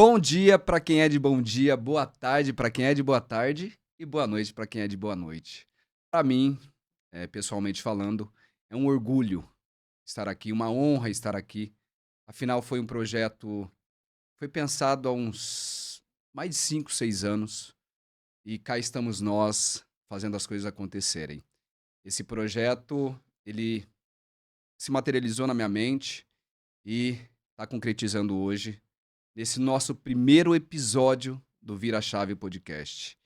Bom dia para quem é de bom dia, boa tarde para quem é de boa tarde e boa noite para quem é de boa noite. Para mim, pessoalmente falando, é um orgulho estar aqui, uma honra estar aqui. Afinal, foi um projeto, foi pensado há uns mais de 5, 6 anos e cá estamos nós fazendo as coisas acontecerem. Esse projeto, ele se materializou na minha mente e está concretizando hoje nesse nosso primeiro episódio do Vira Chave Podcast.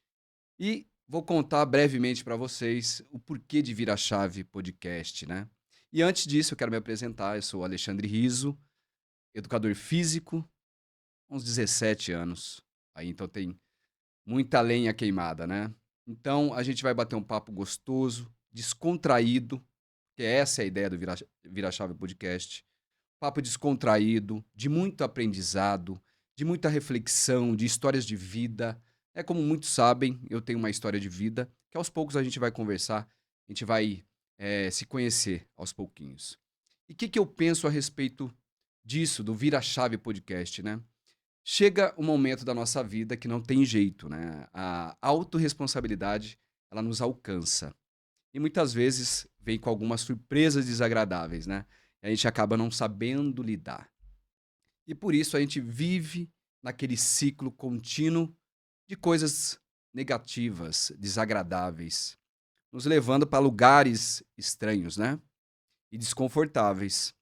E vou contar brevemente para vocês o porquê de Vira Chave Podcast, né? E antes disso, eu quero me apresentar. Eu sou Alexandre Riso, educador físico, uns 17 anos. Aí então tem muita lenha queimada, né? Então a gente vai bater um papo gostoso, descontraído, que essa é a ideia do Vira Chave Podcast. Papo descontraído, de muito aprendizado, de muita reflexão, de histórias de vida. É como muitos sabem, eu tenho uma história de vida que aos poucos a gente vai conversar, a gente vai se conhecer aos pouquinhos. E o que eu penso a respeito disso, do Vira Chave Podcast, né? Chega um momento da nossa vida que não tem jeito, né? A autorresponsabilidade, ela nos alcança. E muitas vezes vem com algumas surpresas desagradáveis, né? E a gente acaba não sabendo lidar. E por isso a gente vive naquele ciclo contínuo de coisas negativas, desagradáveis, nos levando para lugares estranhos, né? E desconfortáveis.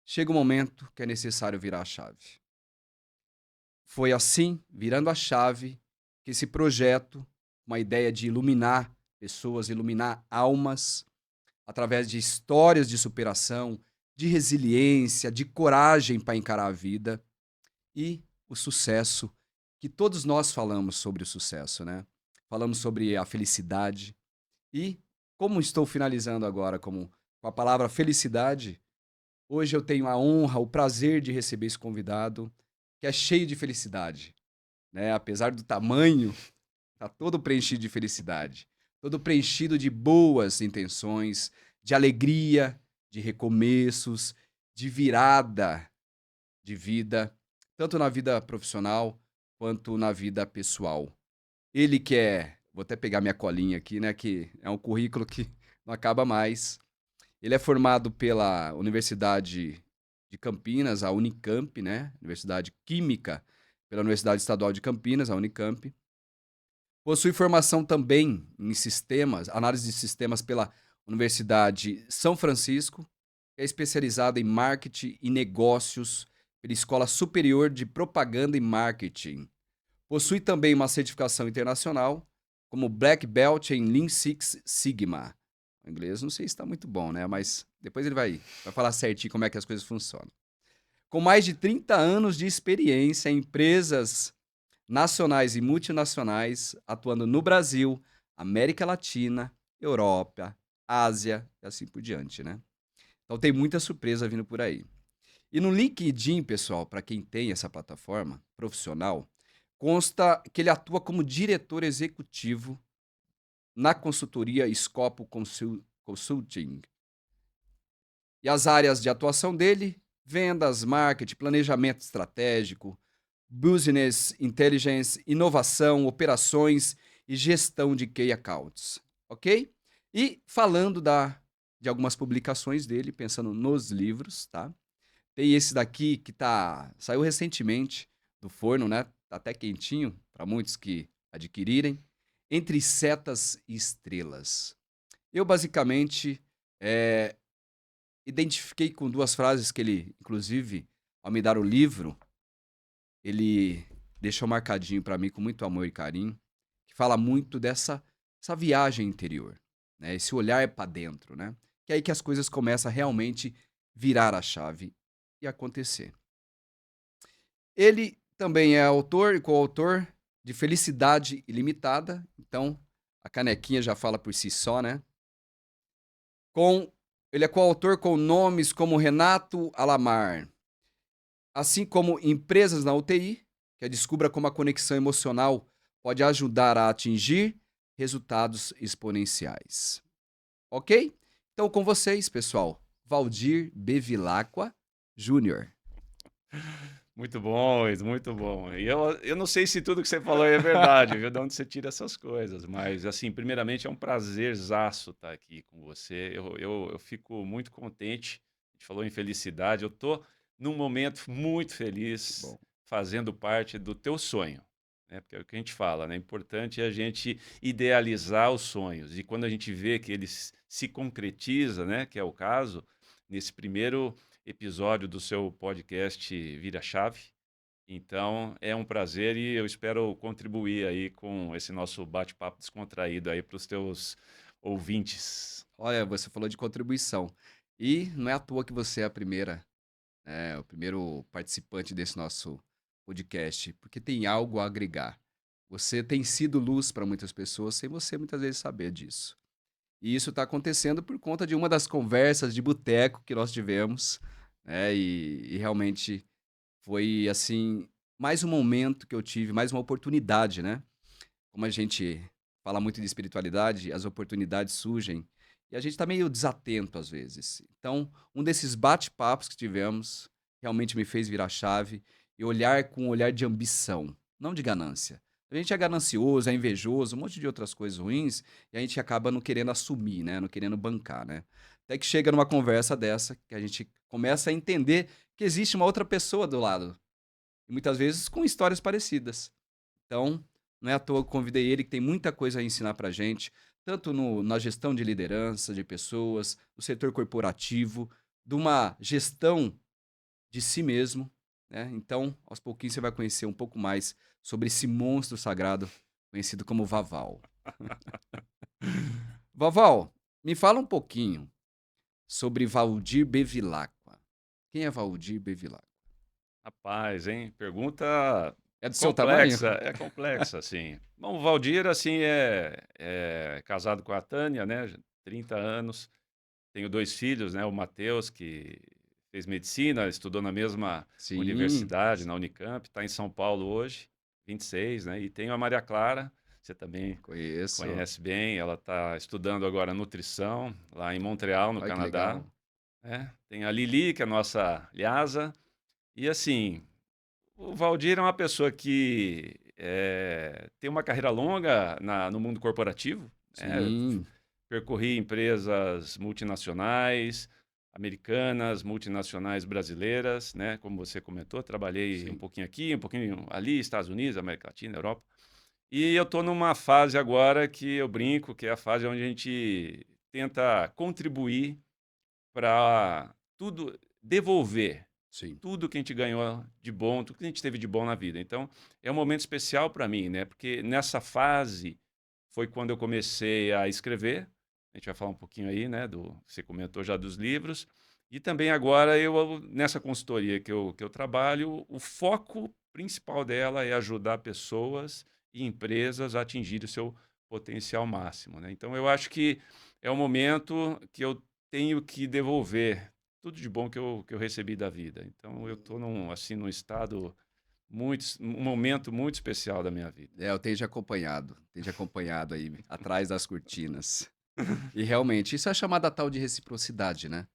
Chega um momento que é necessário virar a chave. Foi assim, virando a chave, que esse projeto, uma ideia de iluminar pessoas, iluminar almas, através de histórias de superação, de resiliência, de coragem para encarar a vida e o sucesso, que todos nós falamos sobre o sucesso, né? Falamos sobre a felicidade e como estou finalizando agora com a palavra felicidade, hoje eu tenho a honra, o prazer de receber esse convidado que é cheio de felicidade, né? Apesar do tamanho, tá todo preenchido de felicidade, todo preenchido de boas intenções, de alegria, de recomeços, de virada de vida, tanto na vida profissional quanto na vida pessoal. Ele que é, vou até pegar minha colinha aqui, né, que é um currículo que não acaba mais. Ele é formado pela Universidade de Campinas, a Unicamp, né, Universidade Química, pela Universidade Estadual de Campinas, a Unicamp. Possui formação também em sistemas, análise de sistemas pela Universidade São Francisco, é especializada em marketing e negócios pela Escola Superior de Propaganda e Marketing. Possui também uma certificação internacional como Black Belt em Lean Six Sigma. O inglês não sei se está muito bom, né? Mas depois ele vai falar certinho como é que as coisas funcionam. Com mais de 30 anos de experiência em empresas nacionais e multinacionais, atuando no Brasil, América Latina, Europa, Ásia e assim por diante, né? Então tem muita surpresa vindo por aí. E no LinkedIn, pessoal, para quem tem essa plataforma profissional, consta que ele atua como diretor executivo na consultoria Scopo Consulting. E as áreas de atuação dele: vendas, marketing, planejamento estratégico, business intelligence, inovação, operações e gestão de key accounts, ok? E falando de algumas publicações dele, pensando nos livros, tá? Tem esse daqui que saiu recentemente do forno, né? Tá até quentinho para muitos que adquirirem. Entre Setas e Estrelas. Eu basicamente eh, identifiquei com duas frases que ele, inclusive, ao me dar o livro, ele deixou marcadinho para mim com muito amor e carinho, que fala muito essa viagem interior, né? Esse olhar para dentro, né? Que é aí que as coisas começam a realmente virar a chave e acontecer. Ele também é autor e coautor de Felicidade Ilimitada, então a canequinha já fala por si só, né? Com, ele é coautor com nomes como Renato Alamar, assim como Empresas na UTI, que descubra como a conexão emocional pode ajudar a atingir resultados exponenciais. Ok? Então, com vocês, pessoal, Valdir Bevilacqua Júnior. Muito bom, isso, muito bom. E eu não sei se tudo que você falou é verdade, viu, de onde você tira essas coisas, mas, assim, primeiramente é um prazerzaço estar aqui com você. Eu fico muito contente. A gente falou em felicidade, eu tô num momento muito Que feliz, bom. fazendo parte do teu sonho, né, porque é o que a gente fala, né, é importante a gente idealizar os sonhos, e quando a gente vê que eles se concretiza, né, que é o caso, nesse primeiro episódio do seu podcast Vira Chave. Então, é um prazer e eu espero contribuir aí com esse nosso bate-papo descontraído aí para os teus ouvintes. Olha, você falou de contribuição. E não é à toa que você é a primeira, o primeiro participante desse nosso podcast, porque tem algo a agregar. Você tem sido luz para muitas pessoas sem você muitas vezes saber disso. E isso está acontecendo por conta de uma das conversas de boteco que nós tivemos, né? E realmente foi assim, mais um momento que eu tive, mais uma oportunidade, né? Como a gente fala muito de espiritualidade, as oportunidades surgem e a gente está meio desatento às vezes. Então, um desses bate-papos que tivemos realmente me fez virar chave e olhar com um olhar de ambição, não de ganância. A gente é ganancioso, é invejoso, um monte de outras coisas ruins e a gente acaba não querendo assumir, né? Não querendo bancar, né? Até que chega numa conversa dessa que a gente começa a entender que existe uma outra pessoa do lado e muitas vezes com histórias parecidas. Então, não é à toa que convidei ele, que tem muita coisa a ensinar pra gente, tanto na gestão de liderança de pessoas, do setor corporativo, de uma gestão de si mesmo, né? Então, aos pouquinhos você vai conhecer um pouco mais sobre esse monstro sagrado conhecido como Vaval. Vaval, me fala um pouquinho sobre Valdir Bevilacqua. Quem é Valdir Bevilacqua? Rapaz, hein? Pergunta É do seu tamanho? complexa, é complexa, assim. Bom, o Valdir, assim, é casado com a Tânia, né? 30 anos. Tenho dois filhos, né? O Matheus, que fez medicina, estudou na mesma Sim, universidade, na Unicamp, está em São Paulo hoje, 26, né? E tenho a Maria Clara, você também conheço. conhece bem, ela está estudando agora nutrição lá em Montreal, no Olha que Canadá. legal. Tem a Lili, que é a nossa Lhasa, e assim, o Valdir é uma pessoa que tem uma carreira longa no mundo corporativo, né? Sim, Percorri empresas multinacionais, americanas, multinacionais brasileiras, né? Como você comentou, trabalhei um sim. pouquinho aqui, um pouquinho ali, Estados Unidos, América Latina, Europa. E eu estou numa fase agora que eu brinco, que é a fase onde a gente tenta contribuir para tudo, devolver Sim. tudo que a gente ganhou de bom, tudo que a gente teve de bom na vida. Então, é um momento especial para mim, né? Porque nessa fase foi quando eu comecei a escrever. A gente vai falar um pouquinho aí, né? Você comentou já dos livros. E também agora nessa consultoria que eu trabalho, o foco principal dela é ajudar pessoas e empresas a atingir o seu potencial máximo, né? Então, eu acho que é um momento que eu tenho que devolver tudo de bom que eu recebi da vida. Então eu estou assim, num estado um momento muito especial da minha vida. É, eu tenho te acompanhado aí atrás das cortinas. E realmente, isso é chamada tal de reciprocidade, né?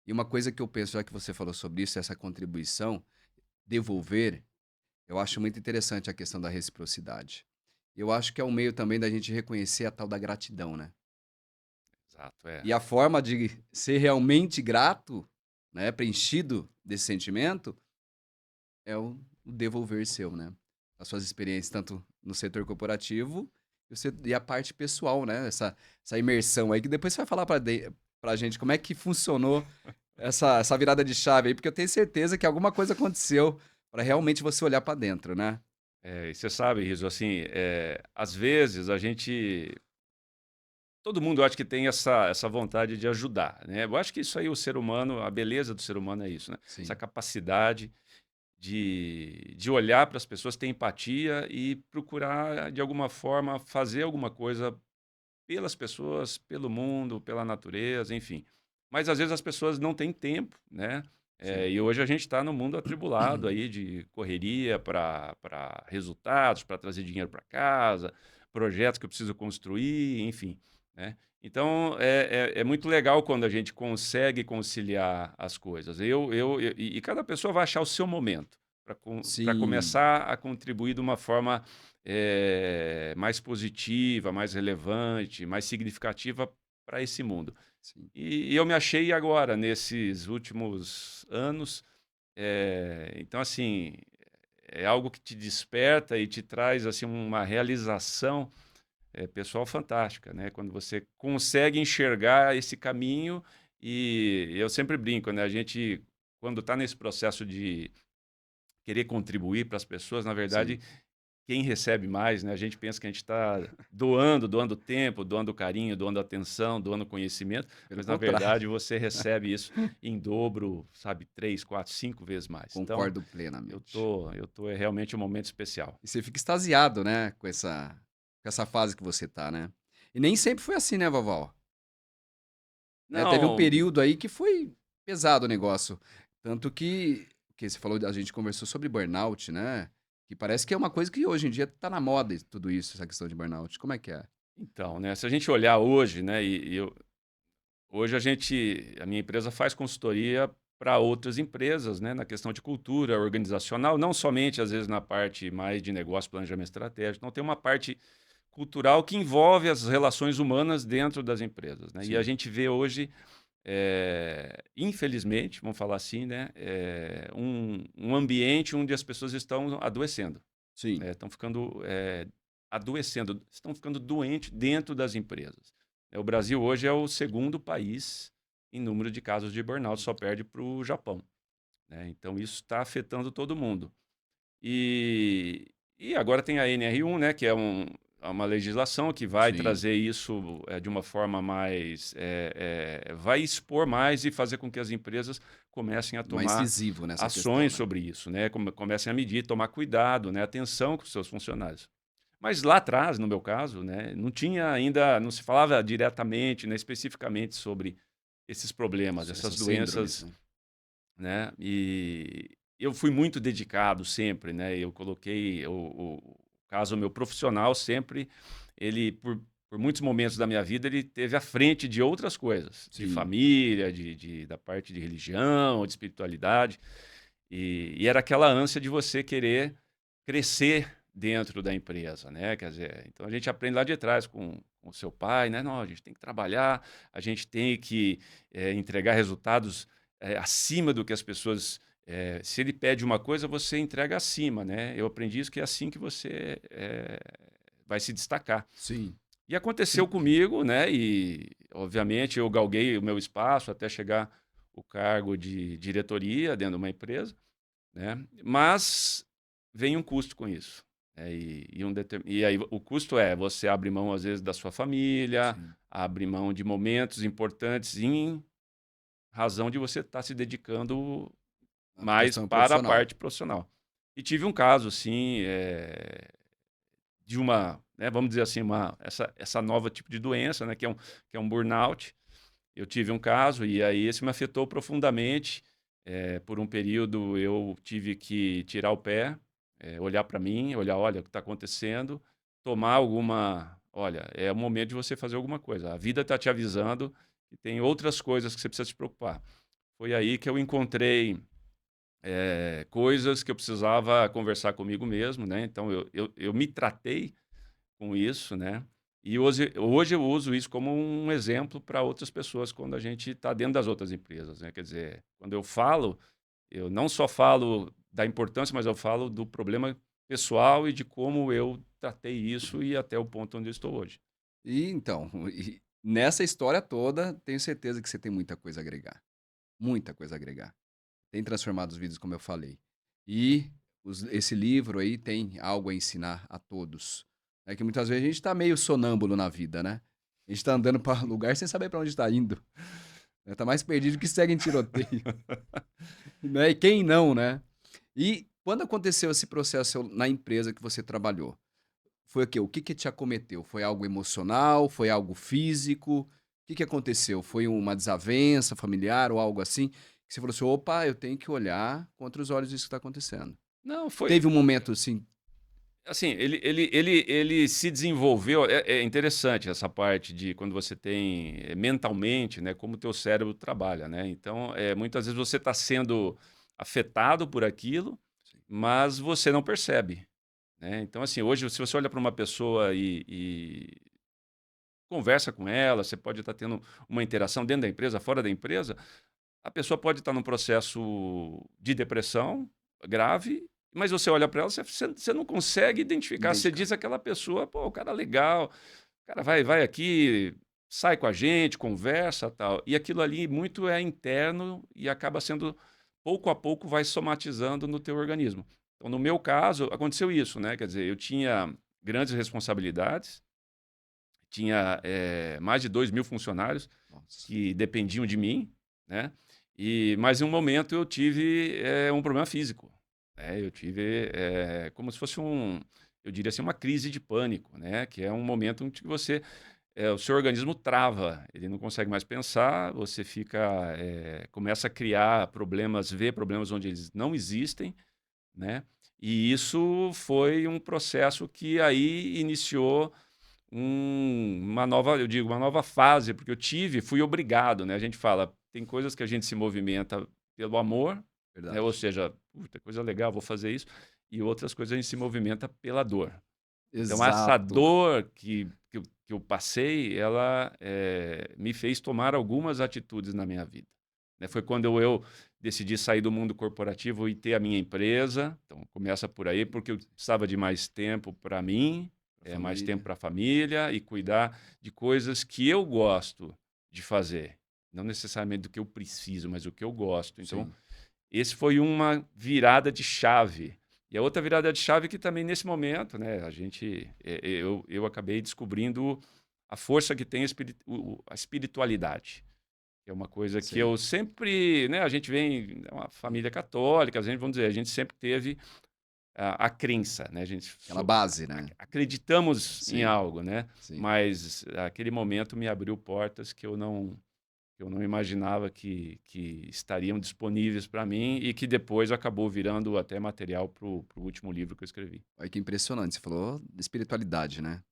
E uma coisa que eu penso, já que você falou sobre isso, essa contribuição, devolver, eu acho muito interessante a questão da reciprocidade. Eu acho que é um meio também da gente reconhecer a tal da gratidão, né? Exato, E a forma de ser realmente grato, né, preenchido desse sentimento, é o devolver seu, né? As suas experiências, tanto no setor corporativo e a parte pessoal, né? Essa imersão aí, que depois você vai falar pra gente como é que funcionou essa virada de chave aí, porque eu tenho certeza que alguma coisa aconteceu para realmente você olhar para dentro, né? e você sabe, Riso, assim, às vezes a gente, todo mundo acha que tem essa vontade de ajudar, né? Eu acho que isso aí, o ser humano, a beleza do ser humano é isso, né? Essa Sim. capacidade de olhar para as pessoas, ter empatia e procurar, de alguma forma, fazer alguma coisa pelas pessoas, pelo mundo, pela natureza, enfim. Mas às vezes as pessoas não têm tempo, né? Sim. E hoje a gente está no mundo atribulado aí de correria para resultados, para trazer dinheiro para casa, projetos que eu preciso construir, enfim, né? Então é muito legal quando a gente consegue conciliar as coisas. E cada pessoa vai achar o seu momento para Sim, começar a contribuir de uma forma mais positiva, mais relevante, mais significativa para esse mundo. sim. E eu me achei agora, nesses últimos anos, então assim, é algo que te desperta e te traz assim uma realização pessoal fantástica, né? Quando você consegue enxergar esse caminho e eu sempre brinco, né? A gente, quando está nesse processo de querer contribuir para as pessoas, na verdade, Sim, quem recebe mais, né? A gente pensa que a gente está doando tempo, doando carinho, doando atenção, doando conhecimento, pelo mas na contrário, verdade você recebe isso em dobro, sabe, 3, 4, 5 vezes mais. Então, concordo eu plenamente. tô, eu tô é realmente um momento especial. E você fica extasiado, né, com essa fase que você tá, né. E nem sempre foi assim, né, vovó? Teve um Não, período aí que foi pesado o negócio, tanto que você falou a gente conversou sobre burnout, né, que parece que é uma coisa que hoje em dia tá na moda e tudo isso, essa questão de burnout. Como é que é? então, né? Se a gente olhar hoje, né? Hoje a minha empresa faz consultoria para outras empresas, né, na questão de cultura organizacional, não somente às vezes na parte mais de negócio, planejamento estratégico, não tem uma parte cultural que envolve as relações humanas dentro das empresas, né? E a Sim, gente vê hoje, infelizmente, vamos falar assim, né, um ambiente onde as pessoas estão adoecendo, sim. né, estão ficando adoecendo, estão ficando doentes dentro das empresas. O Brasil hoje é o segundo país em número de casos de burnout, só perde para o Japão, né? Então isso está afetando todo mundo. E, e agora tem a NR1, né, que é uma legislação que vai Sim. trazer isso de uma forma mais, vai expor mais e fazer com que as empresas comecem a Mais tomar incisivo nessa questão, ações né. sobre isso, né? Comecem a medir, tomar cuidado, né? Atenção com os seus funcionários. Mas lá atrás, no meu caso, né, não tinha ainda, não se falava diretamente, né, especificamente sobre esses problemas, essas Essas síndromes, doenças, né. né? E eu fui muito dedicado sempre, né? Eu coloquei o caso meu profissional sempre, ele por muitos momentos da minha vida ele teve à frente de outras coisas, de Sim. família, da parte de religião, de espiritualidade, e era aquela ânsia de você querer crescer dentro da empresa, né? Quer dizer, então a gente aprende lá de trás com o seu pai, né? Não, a gente tem que trabalhar, a gente tem que entregar resultados acima do que as pessoas. Se ele pede uma coisa, você entrega acima, né? Eu aprendi isso que é assim que você vai se destacar. Sim. E aconteceu comigo, né? E obviamente eu galguei o meu espaço até chegar o cargo de diretoria dentro de uma empresa, né? Mas vem um custo com isso. E aí o custo é você abre mão, às vezes, da sua família, Sim. abre mão de momentos importantes em razão de você estar se dedicando A mais questão para a profissional. parte profissional. E tive um caso, assim, de uma, né, vamos dizer assim, essa nova tipo de doença, né, que é um burnout. Eu tive um caso e aí esse me afetou profundamente. Por um período eu tive que tirar o pé, olhar para mim, olhar, olha o que está acontecendo, tomar alguma, olha, é o momento de você fazer alguma coisa. A vida está te avisando que tem outras coisas que você precisa se preocupar. Foi aí que eu encontrei coisas que eu precisava conversar comigo mesmo, né? Então eu me tratei com isso, né? E hoje eu uso isso como um exemplo para outras pessoas quando a gente está dentro das outras empresas, né? Quer dizer, quando eu falo, eu não só falo da importância, mas eu falo do problema pessoal e de como eu tratei isso e até o ponto onde eu estou hoje. E então, nessa história toda, tenho certeza que você tem muita coisa a agregar, muita coisa a agregar. Tem transformado os vídeos, como eu falei. E esse livro aí tem algo a ensinar a todos. É que muitas vezes a gente tá meio sonâmbulo na vida, né? A gente tá andando para lugar sem saber para onde está indo, né? Tá mais perdido que segue em tiroteio, né? E quem não, né? E quando aconteceu esse processo na empresa que você trabalhou, foi o quê? O que que te acometeu? Foi algo emocional? Foi algo físico? O que que aconteceu? Foi uma desavença familiar ou algo assim? Que você falou assim: "Opa, eu tenho que olhar contra os olhos isso que está acontecendo". Não, foi Teve um momento assim assim, ele se desenvolveu. É interessante essa parte de quando você tem mentalmente, né, como o teu cérebro trabalha, né? Então, muitas vezes você está sendo afetado por aquilo, sim, mas você não percebe, né? Então, assim, hoje, se você olha para uma pessoa e conversa com ela, você pode estar tendo uma interação dentro da empresa, fora da empresa, a pessoa pode estar num processo de depressão grave, mas você olha para ela, você não consegue identificar. Você Identificar. diz aquela pessoa, pô, o cara é legal, o cara vai aqui, sai com a gente, conversa, tal. E aquilo ali muito é interno e acaba sendo, pouco a pouco, vai somatizando no teu organismo. Então, no meu caso, aconteceu isso, né? Quer dizer, eu tinha grandes responsabilidades, tinha mais de 2.000 funcionários Nossa. que dependiam de mim, né? Mas em um momento eu tive um problema físico, né? Eu tive como se fosse eu diria assim, uma crise de pânico, né? Que é um momento em que o seu organismo trava, ele não consegue mais pensar, você começa a criar problemas, ver problemas onde eles não existem, né? E isso foi um processo que aí iniciou uma nova fase, porque fui obrigado, né? A gente fala, tem coisas que a gente se movimenta pelo amor, né? Ou Verdade. seja, puta, coisa legal, vou fazer isso, e outras coisas a gente se movimenta pela dor. Então, essa Exato. dor que eu passei, ela me fez tomar algumas atitudes na minha vida, né? Foi quando eu decidi sair do mundo corporativo e ter a minha empresa. Então, começa por aí, porque eu precisava de mais tempo para mim, Pra mais tempo família. para a família e cuidar de coisas que eu gosto de fazer. Não necessariamente do que eu preciso, mas o que eu gosto. Então, Sim. esse foi uma virada de chave. E a outra virada de chave que também nesse momento, né, eu acabei descobrindo a força que tem a espiritualidade. Que é uma coisa que Sei. eu sempre, né, a gente vem de uma família católica, a gente, vamos dizer, a gente sempre teve a crença, né? A gente Aquela base, né? acreditamos em Sim, algo, né? sim. Mas aquele momento me abriu portas que eu não imaginava que estariam disponíveis para mim e que depois acabou virando até material para o último livro que eu escrevi. Olha que impressionante, você falou de espiritualidade, né.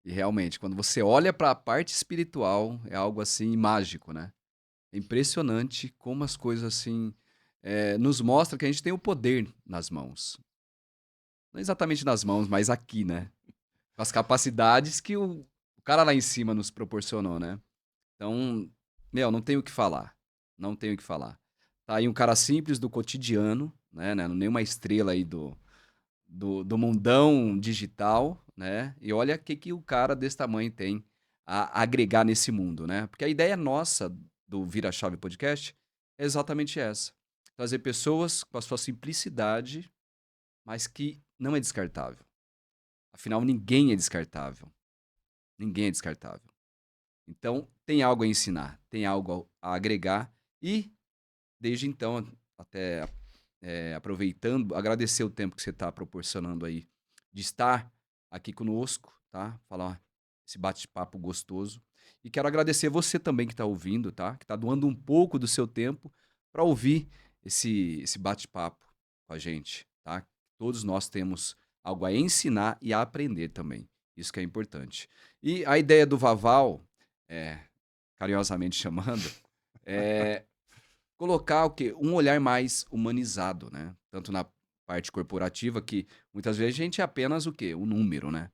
E realmente, quando você olha para a parte espiritual, é algo, assim, mágico, né. É impressionante como as coisas, assim, nos mostra que a gente tem o poder nas mãos. Não exatamente nas mãos, mas aqui, né. Com as capacidades que o cara lá em cima nos proporcionou, né. Então, meu, não tenho o que falar, não tenho o que falar. Tá aí um cara simples do cotidiano, né, nenhuma estrela aí do mundão digital, né, e olha o que que o cara desse tamanho tem a agregar nesse mundo, né. Porque a ideia nossa do Vira Chave Podcast é exatamente essa, trazer pessoas com a sua simplicidade, mas que não é descartável. Afinal, ninguém é descartável, ninguém é descartável. Então, tem algo a ensinar, tem algo a agregar e, desde então, até, aproveitando, agradecer o tempo que você está proporcionando aí, de estar aqui conosco, tá, falar esse bate-papo gostoso. E quero agradecer você também que está ouvindo, tá, que está doando um pouco do seu tempo para ouvir esse bate-papo com a gente, tá. Todos nós temos algo a ensinar e a aprender também, isso que é importante. E a ideia do Vaval, eh, carinhosamente chamando, é colocar o quê? Um olhar mais humanizado, né, tanto na parte corporativa que muitas vezes a gente é apenas o quê? Um número, né,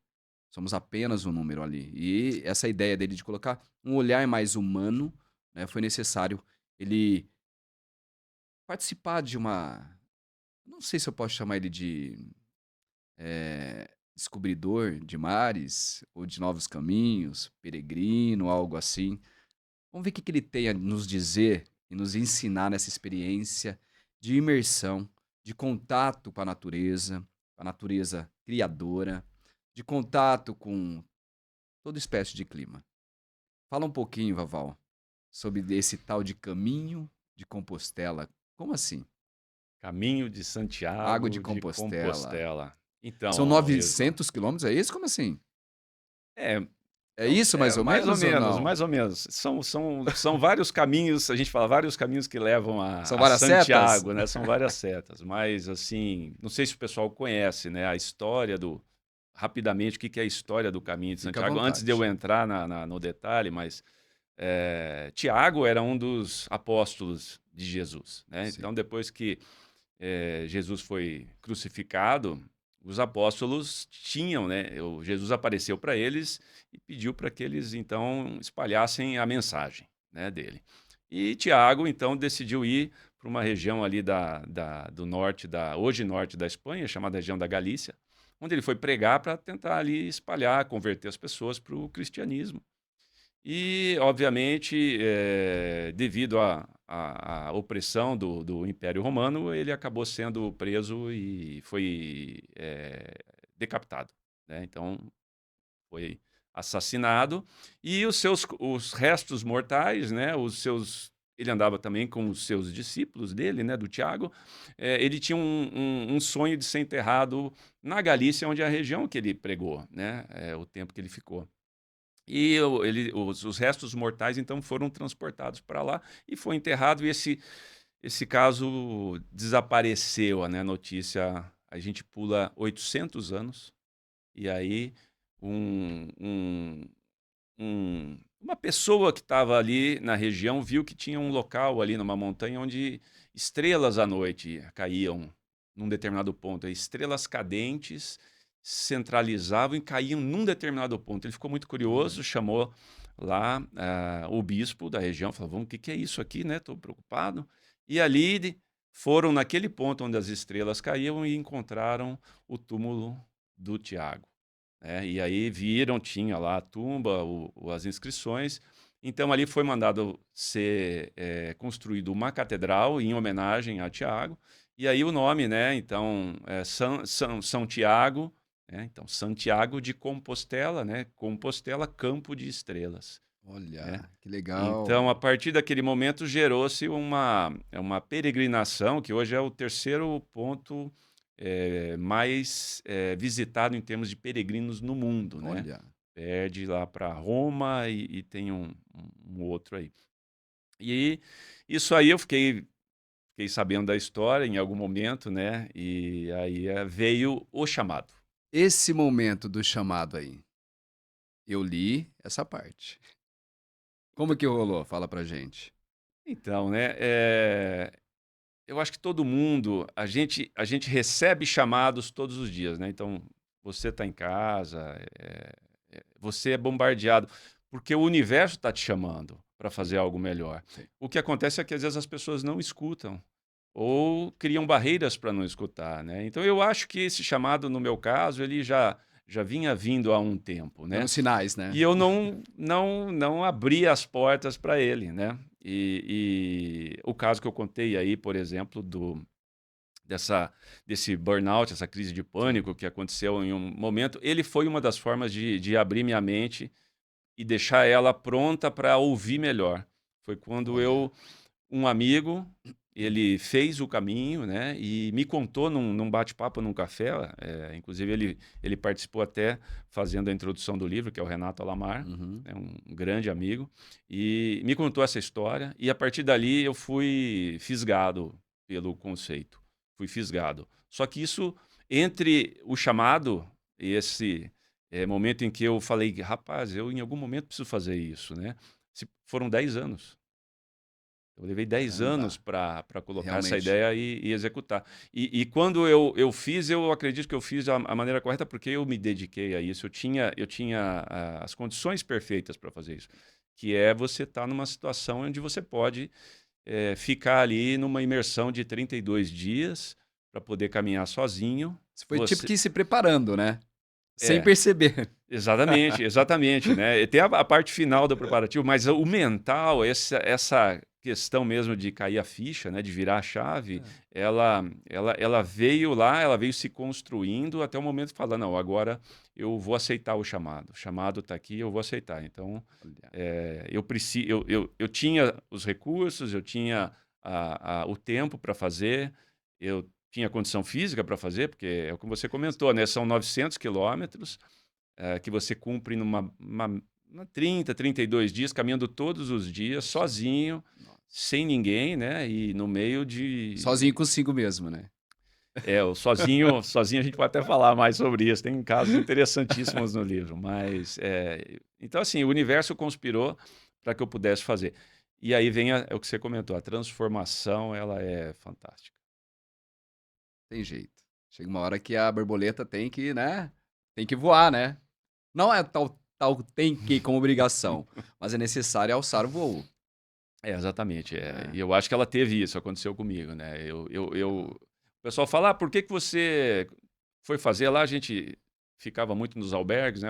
somos apenas um número ali. E essa ideia dele de colocar um olhar mais humano, né, foi necessário ele participar de uma, não sei se eu posso chamar ele de, descobridor de mares ou de novos caminhos, peregrino, algo assim. Vamos ver o que que ele tem a nos dizer e nos ensinar nessa experiência de imersão, de contato com a natureza criadora, de contato com toda espécie de clima. Fala um pouquinho, Vaval, sobre esse tal de caminho de Compostela. Como assim? Caminho de Água de Santiago de Compostela. Compostela. São Então, Isla. 900 quilômetros, é isso? Como assim? É, É isso mais ou mais ou menos ou menos, não? mais ou menos. São vários caminhos, a gente fala vários caminhos que levam São a várias setas? Santiago, né? São várias setas. Mas, assim, não sei se o pessoal conhece, né? A história rapidamente, o que que é a história do caminho de Fica à Santiago, antes de eu vontade. entrar no detalhe, mas Tiago era um dos apóstolos de Jesus, né? Sim. Então, depois que Jesus foi crucificado, os apóstolos tinham, né? Jesus apareceu para eles e pediu para que eles então espalhassem a mensagem, né, dele. E Tiago então decidiu ir para uma região ali do norte, hoje norte da Espanha, chamada região da Galícia, onde ele foi pregar para tentar ali espalhar, converter as pessoas para o cristianismo. E, obviamente, devido à opressão do Império Romano, ele acabou sendo preso e foi decapitado, né? Então, foi assassinado. E os restos mortais, né? Ele andava também com os seus discípulos dele, né? Do Tiago. Ele tinha um sonho de ser enterrado na Galícia, onde é a região que ele pregou, né? O tempo que ele ficou. E os restos mortais, então, foram transportados para lá e foi enterrado. E esse caso desapareceu, né? A notícia, a gente pula 800 anos, e aí um, um, uma pessoa que estava ali na região viu que tinha um local ali numa montanha onde estrelas à noite caíam num determinado ponto. Estrelas cadentes centralizavam e caíam num determinado ponto. Ele ficou muito curioso, Olha. chamou lá o bispo da região, falou: "Vamos, o que que é isso aqui, né? Estou preocupado." E ali foram naquele ponto onde as estrelas caíam e encontraram o túmulo do Tiago, né? E aí viram, tinha lá a tumba, as inscrições. Então ali foi mandado ser construído uma catedral em homenagem a Tiago. E aí o nome, né? Então, São Tiago, né? Então, Santiago de Compostela, né? Compostela, Campo de Estrelas, né? Olha, que legal. Então, a partir daquele momento, gerou-se uma peregrinação, que hoje é o terceiro ponto mais visitado em termos de peregrinos no mundo, né? Olha. Perde lá para Roma e tem um outro aí. E isso aí eu fiquei sabendo da história em algum momento, né? E aí veio o chamado. Esse momento do chamado aí, eu li essa parte. Como que rolou? Fala pra gente. Então, né? Eu acho que todo mundo, a gente recebe chamados todos os dias, né? Então, você está em casa, você é bombardeado, porque o universo está te chamando para Sim, fazer algo melhor. sim. O que acontece é que às vezes as pessoas não escutam ou criam barreiras para não escutar, né? Então, eu acho que esse chamado, no meu caso, ele já vinha vindo há um tempo, Dando né? sinais, né? E eu não abri as portas para ele, né? E o caso que eu contei aí, por exemplo, desse burnout, essa crise de Sim. pânico que aconteceu em um momento, ele foi uma das formas de abrir minha mente e deixar ela pronta para ouvir melhor. Foi quando Olha. um amigo, ele fez o caminho, né, e me contou num bate-papo, num café, inclusive ele participou até fazendo a introdução do livro, que é o Renato Alamar, Uhum. é um grande amigo, e me contou essa história, e a partir dali eu fui fisgado pelo conceito, fui fisgado. Só que isso, entre o chamado e esse momento em que eu falei: "Rapaz, eu em algum momento preciso fazer isso", né, foram 10 anos. Eu levei 10 anos Caramba, para colocar essa realmente. ideia e executar. E quando eu fiz, eu acredito que eu fiz a maneira correta, porque eu me dediquei a isso. Eu tinha as condições perfeitas para fazer isso, que é você estar numa situação onde você pode ficar ali numa imersão de 32 dias para poder caminhar sozinho. Você foi tipo Você que se preparando, né? Sem é, perceber. exatamente, exatamente, né. E tem a parte final do preparativo, mas o mental, essa questão mesmo de cair a ficha, né, de virar a chave, É, ela veio lá, ela veio se construindo até o momento de falar: "Não, agora eu vou aceitar o chamado está aqui, eu vou aceitar." Então, olha. eu tinha os recursos, eu tinha o tempo para fazer, eu tinha condição física para fazer, porque é o que você comentou, né, são 900 quilômetros, que você cumpre uma 32 dias, caminhando todos os dias, Poxa, sozinho, nossa. sem ninguém, né, e no meio Sozinho de consigo mesmo, né? o sozinho a gente pode até falar mais sobre isso, tem casos interessantíssimos no livro, mas, então assim, o universo conspirou para que eu pudesse fazer. E aí vem é o que você comentou, a transformação ela é fantástica. tem jeito. Chega uma hora que a borboleta tem que, né, tem que voar, né. Não é tal tem que como obrigação, mas é necessário alçar o voo. É, exatamente. E É, eu acho que ela teve isso, aconteceu comigo, né? O pessoal fala, por que que você foi fazer lá? A gente ficava muito nos albergues, né?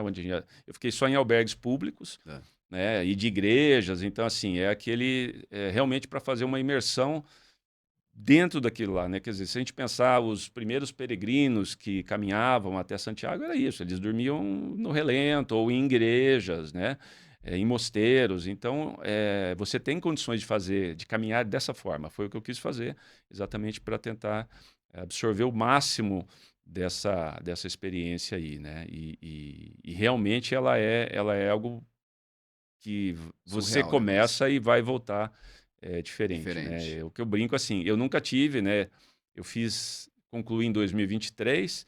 Eu fiquei só em albergues públicos, é. né? E de igrejas. Então, assim, realmente para fazer uma imersão dentro daquilo lá, né? Quer dizer, se a gente pensar os primeiros peregrinos que caminhavam até Santiago, era isso, eles dormiam no relento ou em igrejas, né? Em mosteiros. Então, você tem condições de fazer, de caminhar dessa forma. Foi o que eu quis fazer, exatamente para tentar absorver o máximo dessa experiência aí, né? E realmente ela é algo que você Surreal o negócio. começa e vai voltar diferente, né? Diferente. O que eu brinco assim, eu nunca tive, né? Concluí em 2023,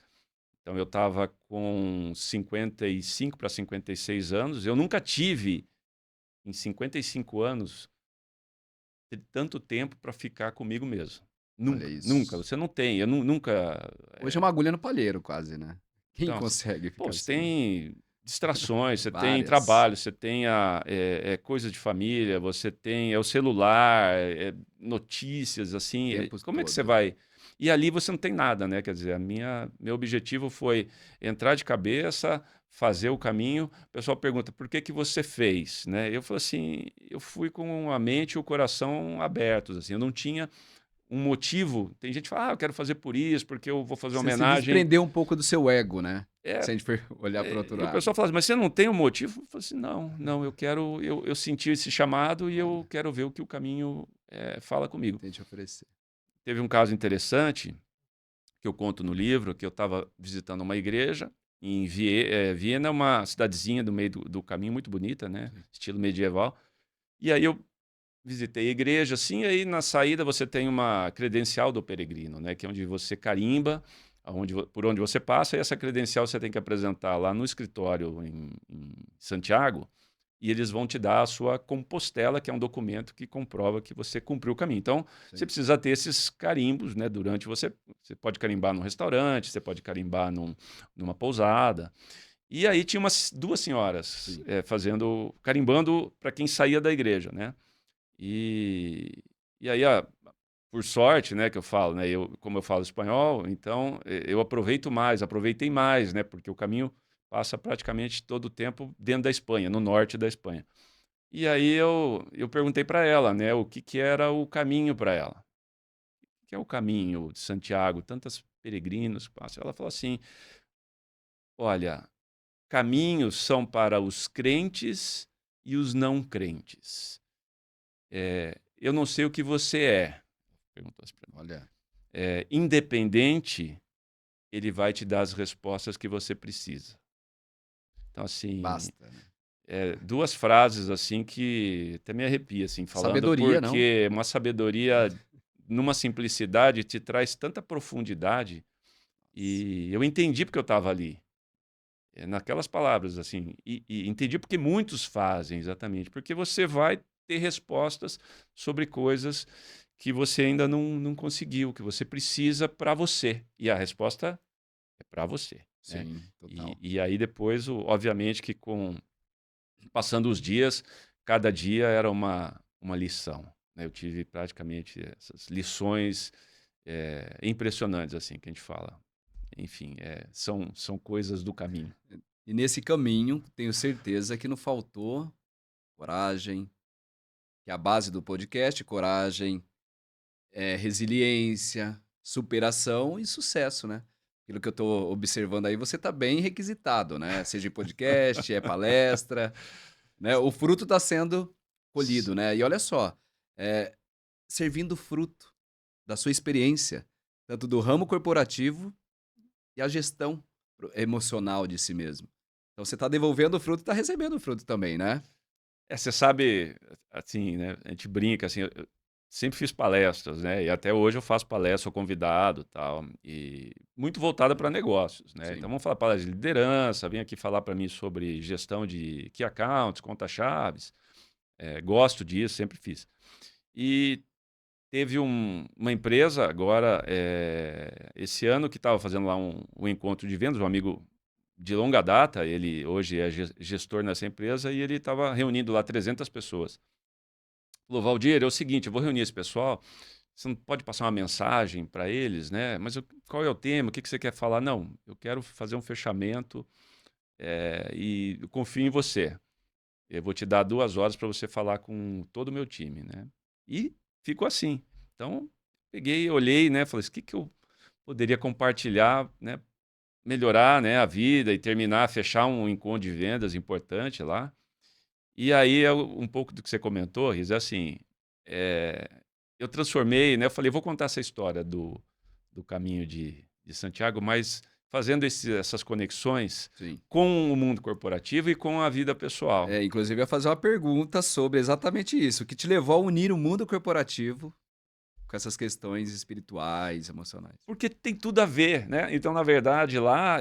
então eu estava com 55 para 56 anos. Eu nunca tive, em 55 anos, tanto tempo para ficar comigo mesmo. Olha Nunca, nunca. isso. Você não tem, nunca. Hoje é uma agulha no palheiro quase, né. Quem Então, consegue pô, ficar você assim? tem distrações, você tem Várias. trabalho, você tem coisa de família, você tem o celular, notícias, O assim. tempo Como é que você todo. vai? E ali você não tem nada, né? Quer dizer, meu objetivo foi entrar de cabeça, fazer o caminho. O pessoal pergunta, por que que você fez, né? Eu falo assim, eu fui com a mente e o coração abertos, assim. Eu não tinha um motivo. Tem gente que fala, eu quero fazer por isso, porque eu vou fazer uma Você se homenagem. desprendeu um pouco do seu ego, né, É, se a gente for olhar para o outro e o pessoal lado. fala assim: "Mas você não tem um motivo?" Eu falo assim: "Não, não, eu senti esse chamado e eu Olha, quero ver o que o caminho, fala comigo". tem te oferecer. Teve um caso interessante, que eu conto no livro, que eu estava visitando uma igreja em Viena é uma cidadezinha do meio do caminho, muito bonita, né, Sim, estilo medieval. E aí eu visitei a igreja, assim, aí na saída você tem uma credencial do peregrino, né, que é onde você carimba por onde você passa, e essa credencial você tem que apresentar lá no escritório em Santiago, e eles vão te dar a sua compostela, que é um documento que comprova que você cumpriu o caminho. Então, você sim, precisa ter esses carimbos, né, durante você pode carimbar num restaurante, você pode carimbar numa pousada. E aí tinha duas senhoras sim. carimbando para quem saía da igreja, né? E, e aí, por sorte, né, que eu falo, né, como eu falo espanhol, então eu aproveitei mais, né, porque o caminho passa praticamente todo o tempo dentro da Espanha, no norte da Espanha. E aí eu perguntei para ela, né, o que que era o caminho para ela. O que é o caminho de Santiago? Tantos peregrinos que passam. Ela falou assim: olha, caminhos são para os crentes e os não crentes. Eu não sei o que você é, perguntou assim para mim. Olha, Independente, ele vai te dar as respostas que você precisa. Então, assim, basta, né. duas frases assim que até me arrepia, assim, falando, Sabedoria, não? porque uma sabedoria numa simplicidade te traz tanta profundidade, Nossa, e eu entendi porque eu estava ali. Naquelas palavras, assim, e entendi porque muitos fazem, exatamente, porque você vai ter respostas sobre coisas que você ainda não conseguiu, que você precisa para você. E a resposta é para você, né? sim, E, total. e aí depois, obviamente, que com passando os dias, cada dia era uma lição, né? Eu tive praticamente essas lições impressionantes, assim, que a gente fala. Enfim, são coisas do caminho. E nesse caminho, tenho certeza que não faltou coragem, que é a base do podcast, coragem, resiliência, superação e sucesso, né. Pelo que eu estou observando aí, você está bem requisitado, né, seja em podcast, é palestra, né, o fruto está sendo colhido, né. E olha só, eh, servindo fruto da sua experiência, tanto do ramo corporativo e a gestão emocional de si mesmo. Então você está devolvendo o fruto e está recebendo o fruto também, né. Você sabe, assim, né, a gente brinca, assim, eu sempre fiz palestras, né, e até hoje eu faço palestra, sou convidado, tal, e muito voltada para negócios, né. Então Sim, vamos falar palestra de liderança, vem aqui falar para mim sobre gestão de key accounts, contas chaves, gosto disso, sempre fiz. E teve uma empresa agora, esse ano, que estava fazendo lá um encontro de vendas, um amigo de longa data, ele hoje é gestor nessa empresa, e ele estava reunindo lá 300 pessoas. Falou: Valdir, é o seguinte, eu vou reunir esse pessoal, você não pode passar uma mensagem para eles, né? Mas qual é o tema? O que você quer falar? Não, eu quero fazer um fechamento, e eu confio em você. Eu vou te dar 2 horas para você falar com todo o meu time, né? E ficou assim. Então, peguei, olhei, né? Falei: o que que eu poderia compartilhar, né? Melhorar, né, a vida e terminar, fechar um encontro de vendas importante lá. E aí, um pouco do que você comentou, Riz, é assim, eh, eu transformei, né? Eu falei: vou contar essa história do caminho de Santiago, mas fazendo essas conexões Sim. com o mundo corporativo e com a vida pessoal. Inclusive, eu ia fazer uma pergunta sobre exatamente isso. O que te levou a unir o mundo corporativo com essas questões espirituais, emocionais? Porque tem tudo a ver, né? Então, na verdade, lá,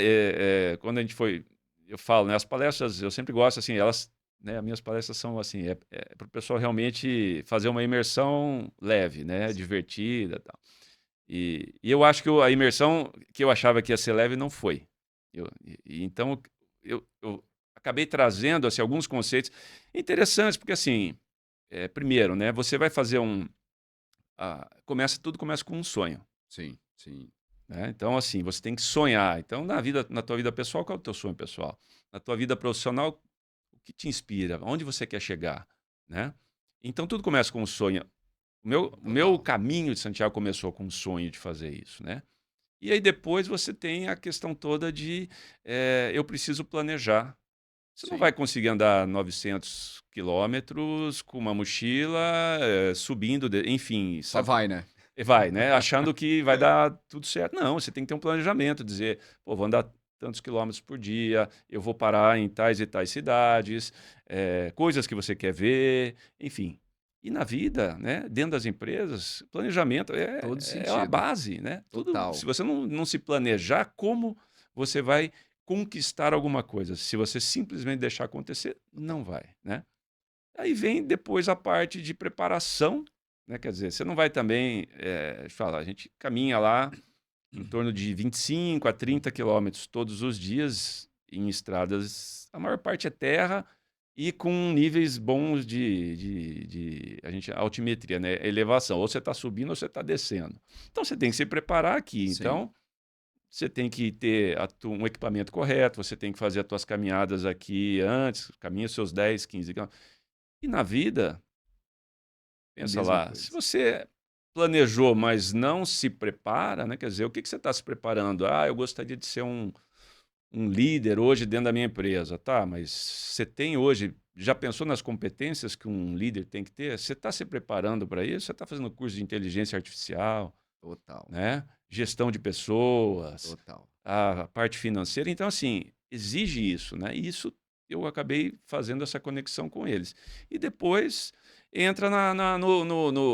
quando a gente foi, eu falo, né, as palestras, eu sempre gosto, assim, elas, né, as minhas palestras são assim, para o pessoal realmente fazer uma imersão leve, né, divertida e tal. E eu acho que a imersão que eu achava que ia ser leve não foi. Então, eu acabei trazendo, assim, alguns conceitos interessantes, porque, assim, primeiro, né, você vai fazer tudo começa com um sonho. Sim, sim. Né? Então, assim, você tem que sonhar. Então, na tua vida pessoal, qual é o teu sonho pessoal? Na tua vida profissional, o que te inspira? Onde você quer chegar? Né? Então, tudo começa com um sonho. O meu Total. caminho de Santiago começou com um sonho de fazer isso, né? E aí depois você tem a questão toda de eu preciso planejar. Você não vai Sim. conseguir andar 900 quilômetros com uma mochila, subindo, enfim, Só sabe? vai, né? E vai, né, achando que vai dar tudo certo. Não, você tem que ter um planejamento, dizer: "Pô, vou andar tantos quilômetros por dia, eu vou parar em tais e tais cidades", coisas que você quer ver, enfim. E na vida, né, dentro das empresas, planejamento Todo é a sentido. base, né. Tudo, se Total. você não se planejar, como você vai conquistar alguma coisa? Se você simplesmente deixar acontecer, não Total. vai, né. Aí vem depois a parte de preparação, né, quer dizer, você não vai também, a gente caminha lá em torno de 25 a 30 quilômetros todos os dias em estradas, a maior parte é terra e com níveis bons de altimetria, né, elevação, ou você está subindo ou você está descendo. Então você tem que se preparar aqui, Sim. então você tem que ter um equipamento correto, você tem que fazer as tuas caminhadas aqui antes, caminha os seus 10, 15 quilômetros. E na vida, É a pensa mesma lá, se coisa. você planejou, mas não se prepara, né? Quer dizer, o que que você está se preparando? Ah, eu gostaria de ser um líder hoje dentro da minha empresa. Tá, mas você tem hoje, já pensou nas competências que um líder tem que ter? Você está se preparando para isso? Você está fazendo curso de inteligência artificial, Total. né? Gestão de pessoas, Total. a parte financeira. Então, assim, exige isso, né? E isso eu acabei fazendo essa conexão com eles. E depois entra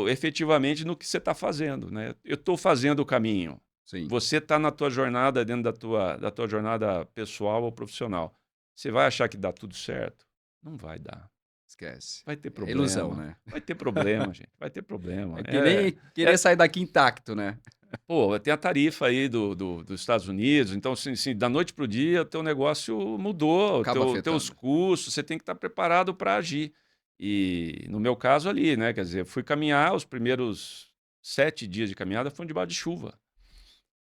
efetivamente no que você está fazendo, né? Eu estou fazendo o caminho. Sim. Você está na tua jornada, dentro da tua jornada pessoal ou profissional. Você vai achar que dá tudo certo? Não vai dar. Esquece. Vai ter É ilusão, problema. né? Vai ter problema, gente. Vai ter problema. É que nem querer É, sair daqui intacto, né? Pô, tem a tarifa aí dos Estados Unidos, então, assim, da noite para o dia, o teu negócio mudou, Acaba teus afetando. custos, você tem que estar preparado para agir. E no meu caso ali, né, quer dizer, fui caminhar, os primeiros 7 dias de caminhada foram debaixo de chuva,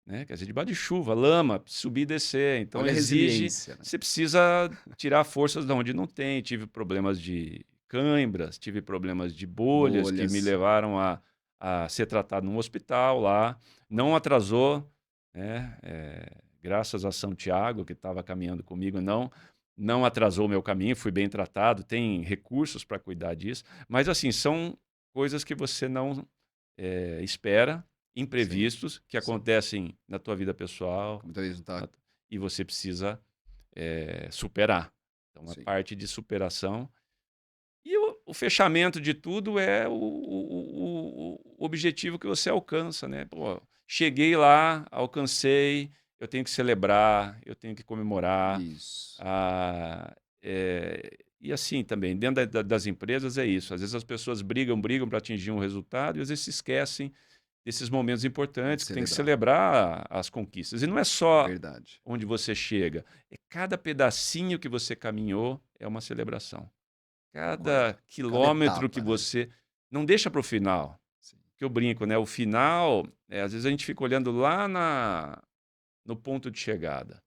né, quer dizer, debaixo de chuva, lama, subir e descer, então Olha a exige, resiliência, né? você precisa tirar forças de onde não tem. Tive problemas de cãibras, tive problemas de bolhas que me Bolhas. levaram a ser tratado num hospital lá, não atrasou, né, graças a Santiago, que estava caminhando comigo, não atrasou o meu caminho, fui bem tratado, tem recursos para cuidar disso, mas assim, são coisas que você não espera, Sim, imprevistos, que sim. acontecem na tua vida pessoal, Muitas vezes não tá. na- e você precisa superar. Então, a Sim. parte de superação e o fechamento de tudo é o objetivo que você alcança, né? Pô, cheguei lá, alcancei, eu tenho que celebrar, eu tenho que comemorar. Isso. Ah, E assim também, dentro das empresas é isso. Às vezes as pessoas brigam para atingir um resultado e às vezes se esquecem desses momentos De importantes que tem que celebrar. celebrar as conquistas. E não é só Verdade. onde você chega, é cada pedacinho que você caminhou é uma celebração. Concordo. Cada Cada quilômetro que etapa, né? você não deixa para o final. Sim. Que eu brinco, né? O final, às vezes a gente fica olhando lá no ponto de chegada.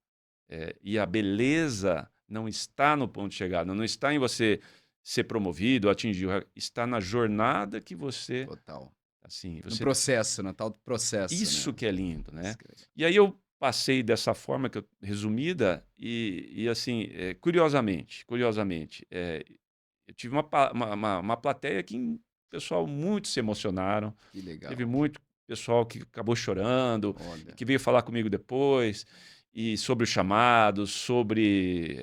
E a beleza não está no ponto de chegada, não está em você ser promovido, atingir, está na jornada que você, Total. assim, No você processo, no tal do processo, isso né? que é lindo, né? Escreve. E aí eu passei dessa forma resumida e assim, curiosamente, eu tive uma plateia que o pessoal muito se emocionaram, Que teve legal. muito pessoal que acabou chorando, e Olha. que veio falar comigo depois, e sobre o chamado, sobre,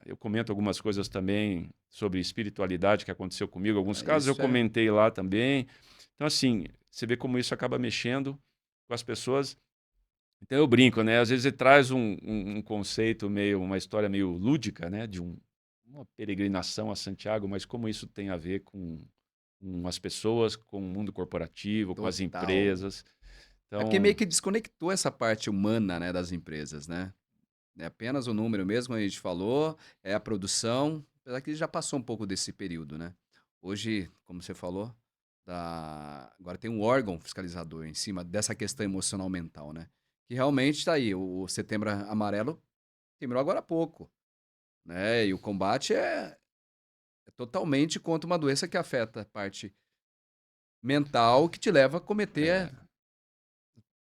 eu comento algumas coisas também sobre espiritualidade que aconteceu comigo, alguns casos eu Isso é. comentei lá também. Então assim, você vê como isso acaba mexendo com as pessoas. Então eu brinco, né, às vezes ele traz um conceito meio uma história meio lúdica, né, de uma peregrinação a Santiago, mas como isso tem a ver com as pessoas, com o mundo corporativo, com as Total. empresas. É porque meio Então que desconectou essa parte humana, né, das empresas, né? É apenas o número mesmo, a gente falou, é a produção, apesar que já passou um pouco desse período, né? Hoje, como você falou, agora tem um órgão fiscalizador em cima dessa questão emocional mental, né? Que realmente está aí, o Setembro Amarelo terminou agora há pouco, né? E o combate é totalmente contra uma doença que afeta a parte mental que te leva a cometer é,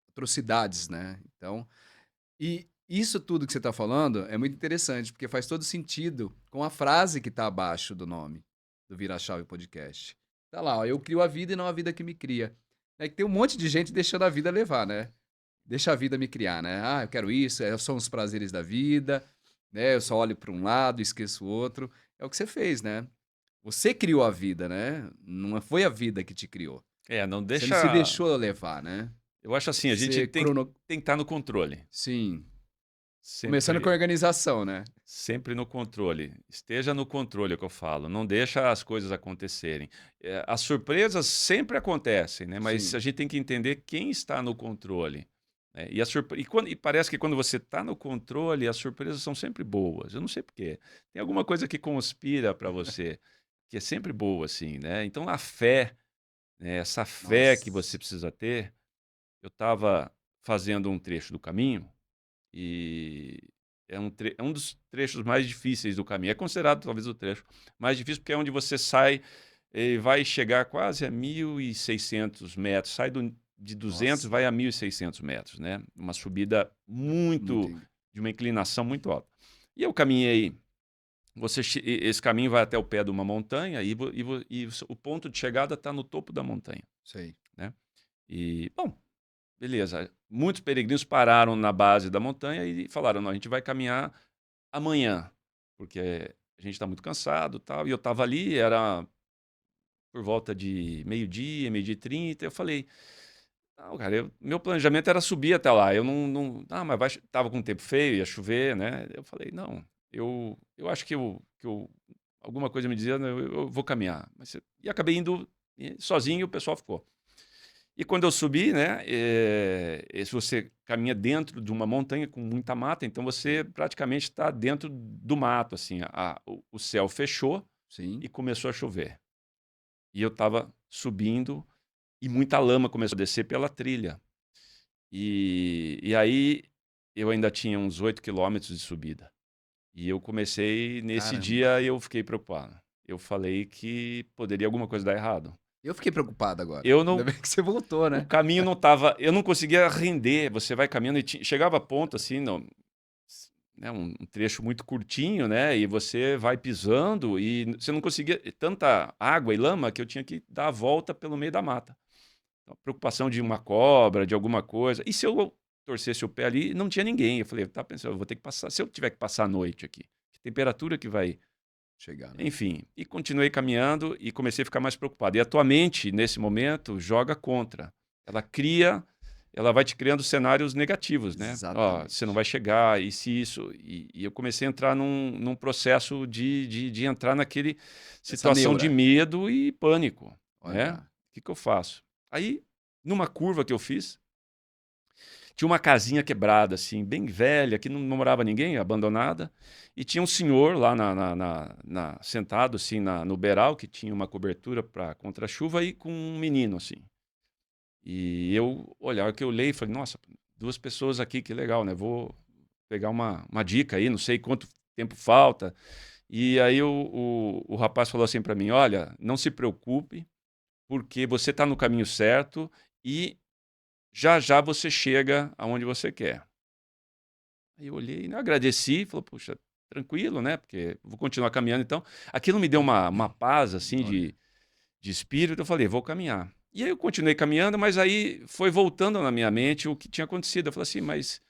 atrocidades, né? Então, e isso tudo que você está falando é muito interessante, porque faz todo sentido com a frase que está abaixo do nome do Vira Chave Podcast. Tá lá, ó, eu crio a vida e não a vida que me cria. É que tem um monte de gente deixando a vida levar, né? Deixa a vida me criar, né? Ah, eu quero isso, são os prazeres da vida, né? Eu só olho para um lado, esqueço o outro. É o que você fez, né? Você criou a vida, né? Não foi a vida que te criou. não Você não se deixa. deixou levar, né? Eu acho assim, a gente Você crono... tem que estar no controle. Sim. Começando com a Sempre, organização, né? sempre no controle. Esteja no controle, é o que eu falo. Não deixa as coisas acontecerem. As surpresas sempre acontecem, né? Mas a Sim. gente tem que entender quem está no controle. Né? E parece que quando você está no controle, as surpresas são sempre boas. Eu não sei por quê. Tem alguma coisa que conspira para você, que é sempre boa, assim, né? Então a fé, né? Essa fé que você Nossa. precisa ter. Eu estava fazendo um trecho do caminho e é um dos trechos mais difíceis do caminho. É considerado talvez o trecho mais difícil, porque é onde você sai e vai chegar quase a 1.600 metros. Sai de 200, Nossa. vai a 1.600 metros, né? Uma subida Muito. de uma inclinação muito alta. E eu caminhei. Esse caminho vai até o pé de uma montanha e o ponto de chegada está no topo da montanha, Sei. né? E, bom, beleza. Muitos peregrinos pararam na base da montanha e falaram: não, a gente vai caminhar amanhã, porque a gente está muito cansado e tal. E eu estava ali, era por volta de meio-dia e 30. Eu falei: não, cara, meu planejamento era subir até lá. Eu mas tava com um tempo feio, ia chover, né? Eu falei: não, eu acho que alguma coisa me dizia: "Não, eu vou caminhar." E acabei indo sozinho e o pessoal ficou. E quando eu subi, né, se você caminha dentro de uma montanha com muita mata, então você Sei. praticamente está dentro do mato, assim, o céu fechou Sim. e começou a chover. E eu estava subindo e muita lama começou a descer pela trilha. E aí eu ainda tinha uns 8 quilômetros de subida. E eu comecei, nesse Caramba. dia eu fiquei preocupado. Eu falei que poderia alguma coisa dar errado. Eu fiquei preocupado agora. Eu Ainda não bem que você voltou, O né? caminho não estava, eu não conseguia render. Você vai caminhando e chegava a ponto assim, não, né, um trecho muito curtinho, né? E você vai pisando e você não conseguia tanta água e lama que eu tinha que dar a volta pelo meio da mata. Então, preocupação de uma cobra, de alguma coisa. E se eu torcesse o pé ali, não tinha ninguém. Eu falei, tá pensando, eu vou ter que passar. Se eu tiver que passar a noite aqui, que temperatura que vai. Chegar, né? Enfim, e continuei caminhando e comecei a ficar mais preocupado. E a tua mente, nesse momento, joga contra. Ela cria ela vai te criando cenários negativos, né? Ó, você não Exatamente. vai chegar, e se isso... E eu comecei a entrar num processo de entrar naquele Essa situação de neura. medo e pânico, né? O Olha, que eu faço? Aí, numa curva que eu fiz, tinha uma casinha quebrada, assim, bem velha, que não morava ninguém, abandonada. E tinha um senhor lá sentado, assim, no beiral, que tinha uma cobertura para contra a chuva, e com um menino, assim. E eu, olhar que eu olhei e falei, nossa, duas pessoas aqui, que legal, né? Vou pegar uma dica aí, não sei quanto tempo falta. E aí o rapaz falou assim para mim, olha, não se preocupe, porque você está no caminho certo e já já você chega aonde você quer. Aí eu olhei, né, agradeci, falou, puxa, tranquilo, né? Porque vou continuar caminhando então. Aquilo me deu uma paz, assim, olha. de espírito. Eu falei, vou caminhar. E aí eu continuei caminhando, mas aí foi voltando na minha mente o que tinha acontecido. Eu falei assim, mas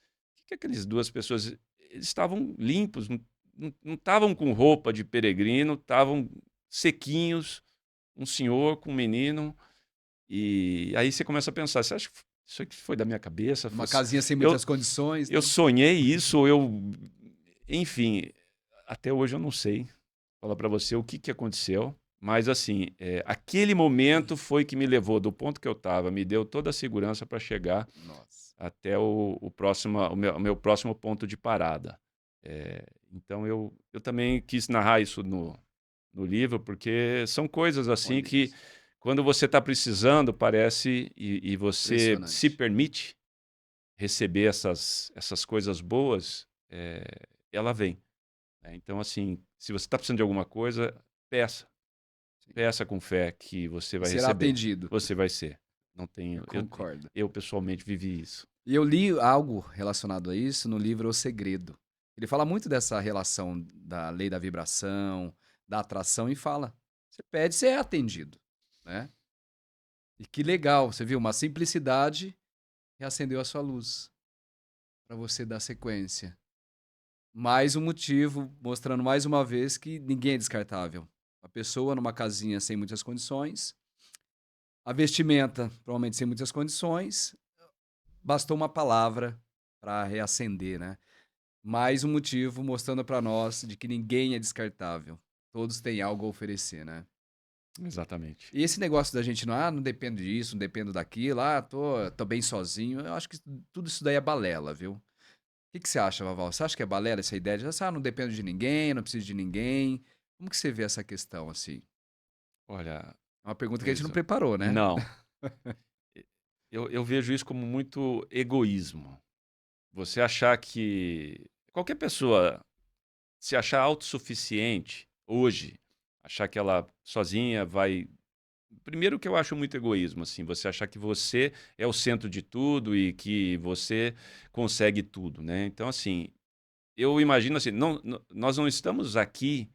o que aquelas duas pessoas... Eles estavam limpos, não estavam com roupa de peregrino, estavam sequinhos, um senhor com um menino. E aí você começa a pensar, você acha que isso aqui foi da minha cabeça? Uma casinha sem Eu, muitas condições, eu né? sonhei isso, eu... Enfim, até hoje eu não sei falar para você o que aconteceu, mas assim, aquele momento foi que me levou do ponto que eu estava, me deu toda a segurança para chegar Nossa. até o meu próximo ponto de parada. Então eu também quis narrar isso no livro, porque são coisas assim Olha que, isso. quando você está precisando, parece, e você se Impressionante. permite receber essas coisas boas, ela vem. Então, assim, se você está precisando de alguma coisa, peça. Sim. Peça com fé que você E vai será receber. atendido. Você vai ser. Não Eu tenho, concordo. eu pessoalmente vivi isso. E eu li algo relacionado a isso no livro O Segredo. Ele fala muito dessa relação da lei da vibração, da atração e fala: você pede, você é atendido, né? E que legal, você viu? Uma simplicidade reacendeu a sua luz para você dar sequência. Mais um motivo, mostrando mais uma vez que ninguém é descartável. A pessoa numa casinha sem muitas condições, a vestimenta provavelmente sem muitas condições, bastou uma palavra para reacender, né? Mais um motivo mostrando para nós de que ninguém é descartável. Todos têm algo a oferecer, né? Exatamente. E esse negócio da gente não dependo disso, não dependo daquilo, tô bem sozinho. Eu acho que tudo isso daí é balela, viu? O que você acha, Vaval? Você acha que é balela essa ideia de, não dependo de ninguém, não preciso de ninguém? Como que você vê essa questão, assim? Olha, É uma pergunta que a gente não Luísa, preparou, né? não. Eu vejo isso como muito egoísmo. Você achar que... Qualquer pessoa se achar autossuficiente hoje, achar que ela sozinha vai... Primeiro, que eu acho muito egoísmo, assim, você achar que você é o centro de tudo e que você consegue tudo, né? Então, assim, eu imagino assim, nós não estamos aqui,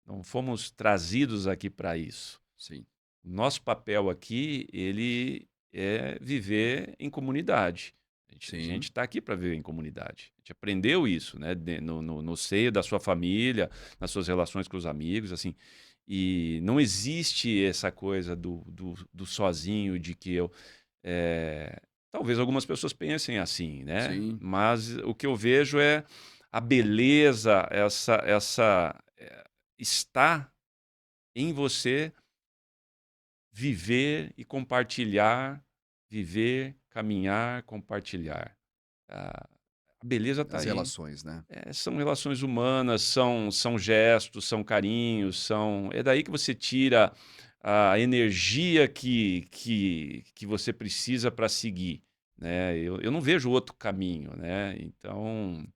não fomos trazidos aqui para isso. Sim, O nosso papel aqui, ele é viver em comunidade. A gente sim, está aqui para viver em comunidade. A gente aprendeu isso, né? No seio da sua família, nas suas relações com os amigos, assim. E não existe essa coisa do sozinho, de que eu... talvez algumas pessoas pensem assim, né? sim, Mas o que eu vejo é a beleza, está em você viver, caminhar, compartilhar. A beleza está as aí. relações, né? São relações humanas, são gestos, são carinhos, é daí que você tira a energia que você precisa para seguir, né? Eu não vejo outro caminho, né? Então,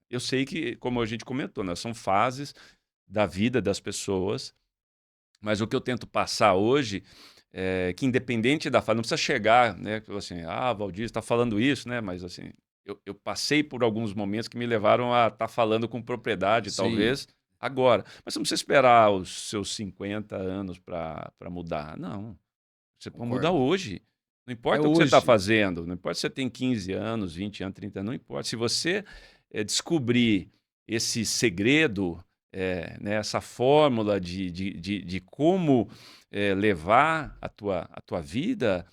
eu sei que, como a gente comentou, né, são fases da vida das pessoas, mas o que eu tento passar hoje é que, independente da fase, não precisa chegar, né? Assim, Valdir está falando isso, né? Mas assim, eu passei por alguns momentos que me levaram a estar falando com propriedade, Sim, talvez, agora. Mas você não precisa esperar os seus 50 anos para mudar. Não. Você pode mudar concordo. hoje. Não É importa o que você está hoje. fazendo, não importa se você tem 15 anos, 20 anos, 30 anos, não importa. Se você descobrir esse segredo, né, essa fórmula de como levar a tua vida,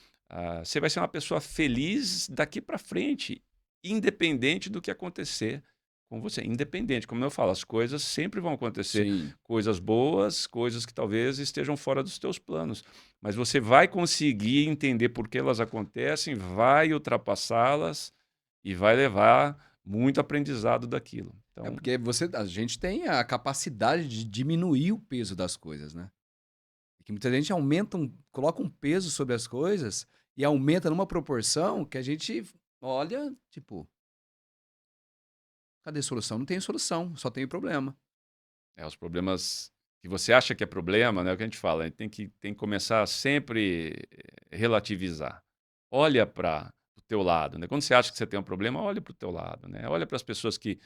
você vai ser uma pessoa feliz daqui para frente, independente do que acontecer com você. Independente, como eu falo, as coisas sempre vão acontecer. Sim. Coisas boas, coisas que talvez estejam fora dos teus planos. Mas você vai conseguir entender por que elas acontecem, vai ultrapassá-las e vai levar muito aprendizado daquilo. É Então, porque a gente tem a capacidade de diminuir o peso das coisas, né? É que muita gente coloca um peso sobre as coisas e aumenta numa proporção que a gente olha, tipo, cadê solução? Não tem solução, só tem problema. os problemas que você acha que é problema, né, é o que a gente fala, a gente tem que começar a sempre relativizar. Olha para o teu lado, né? Quando você acha que você tem um problema, olha para o teu lado, né? Olha para as pessoas que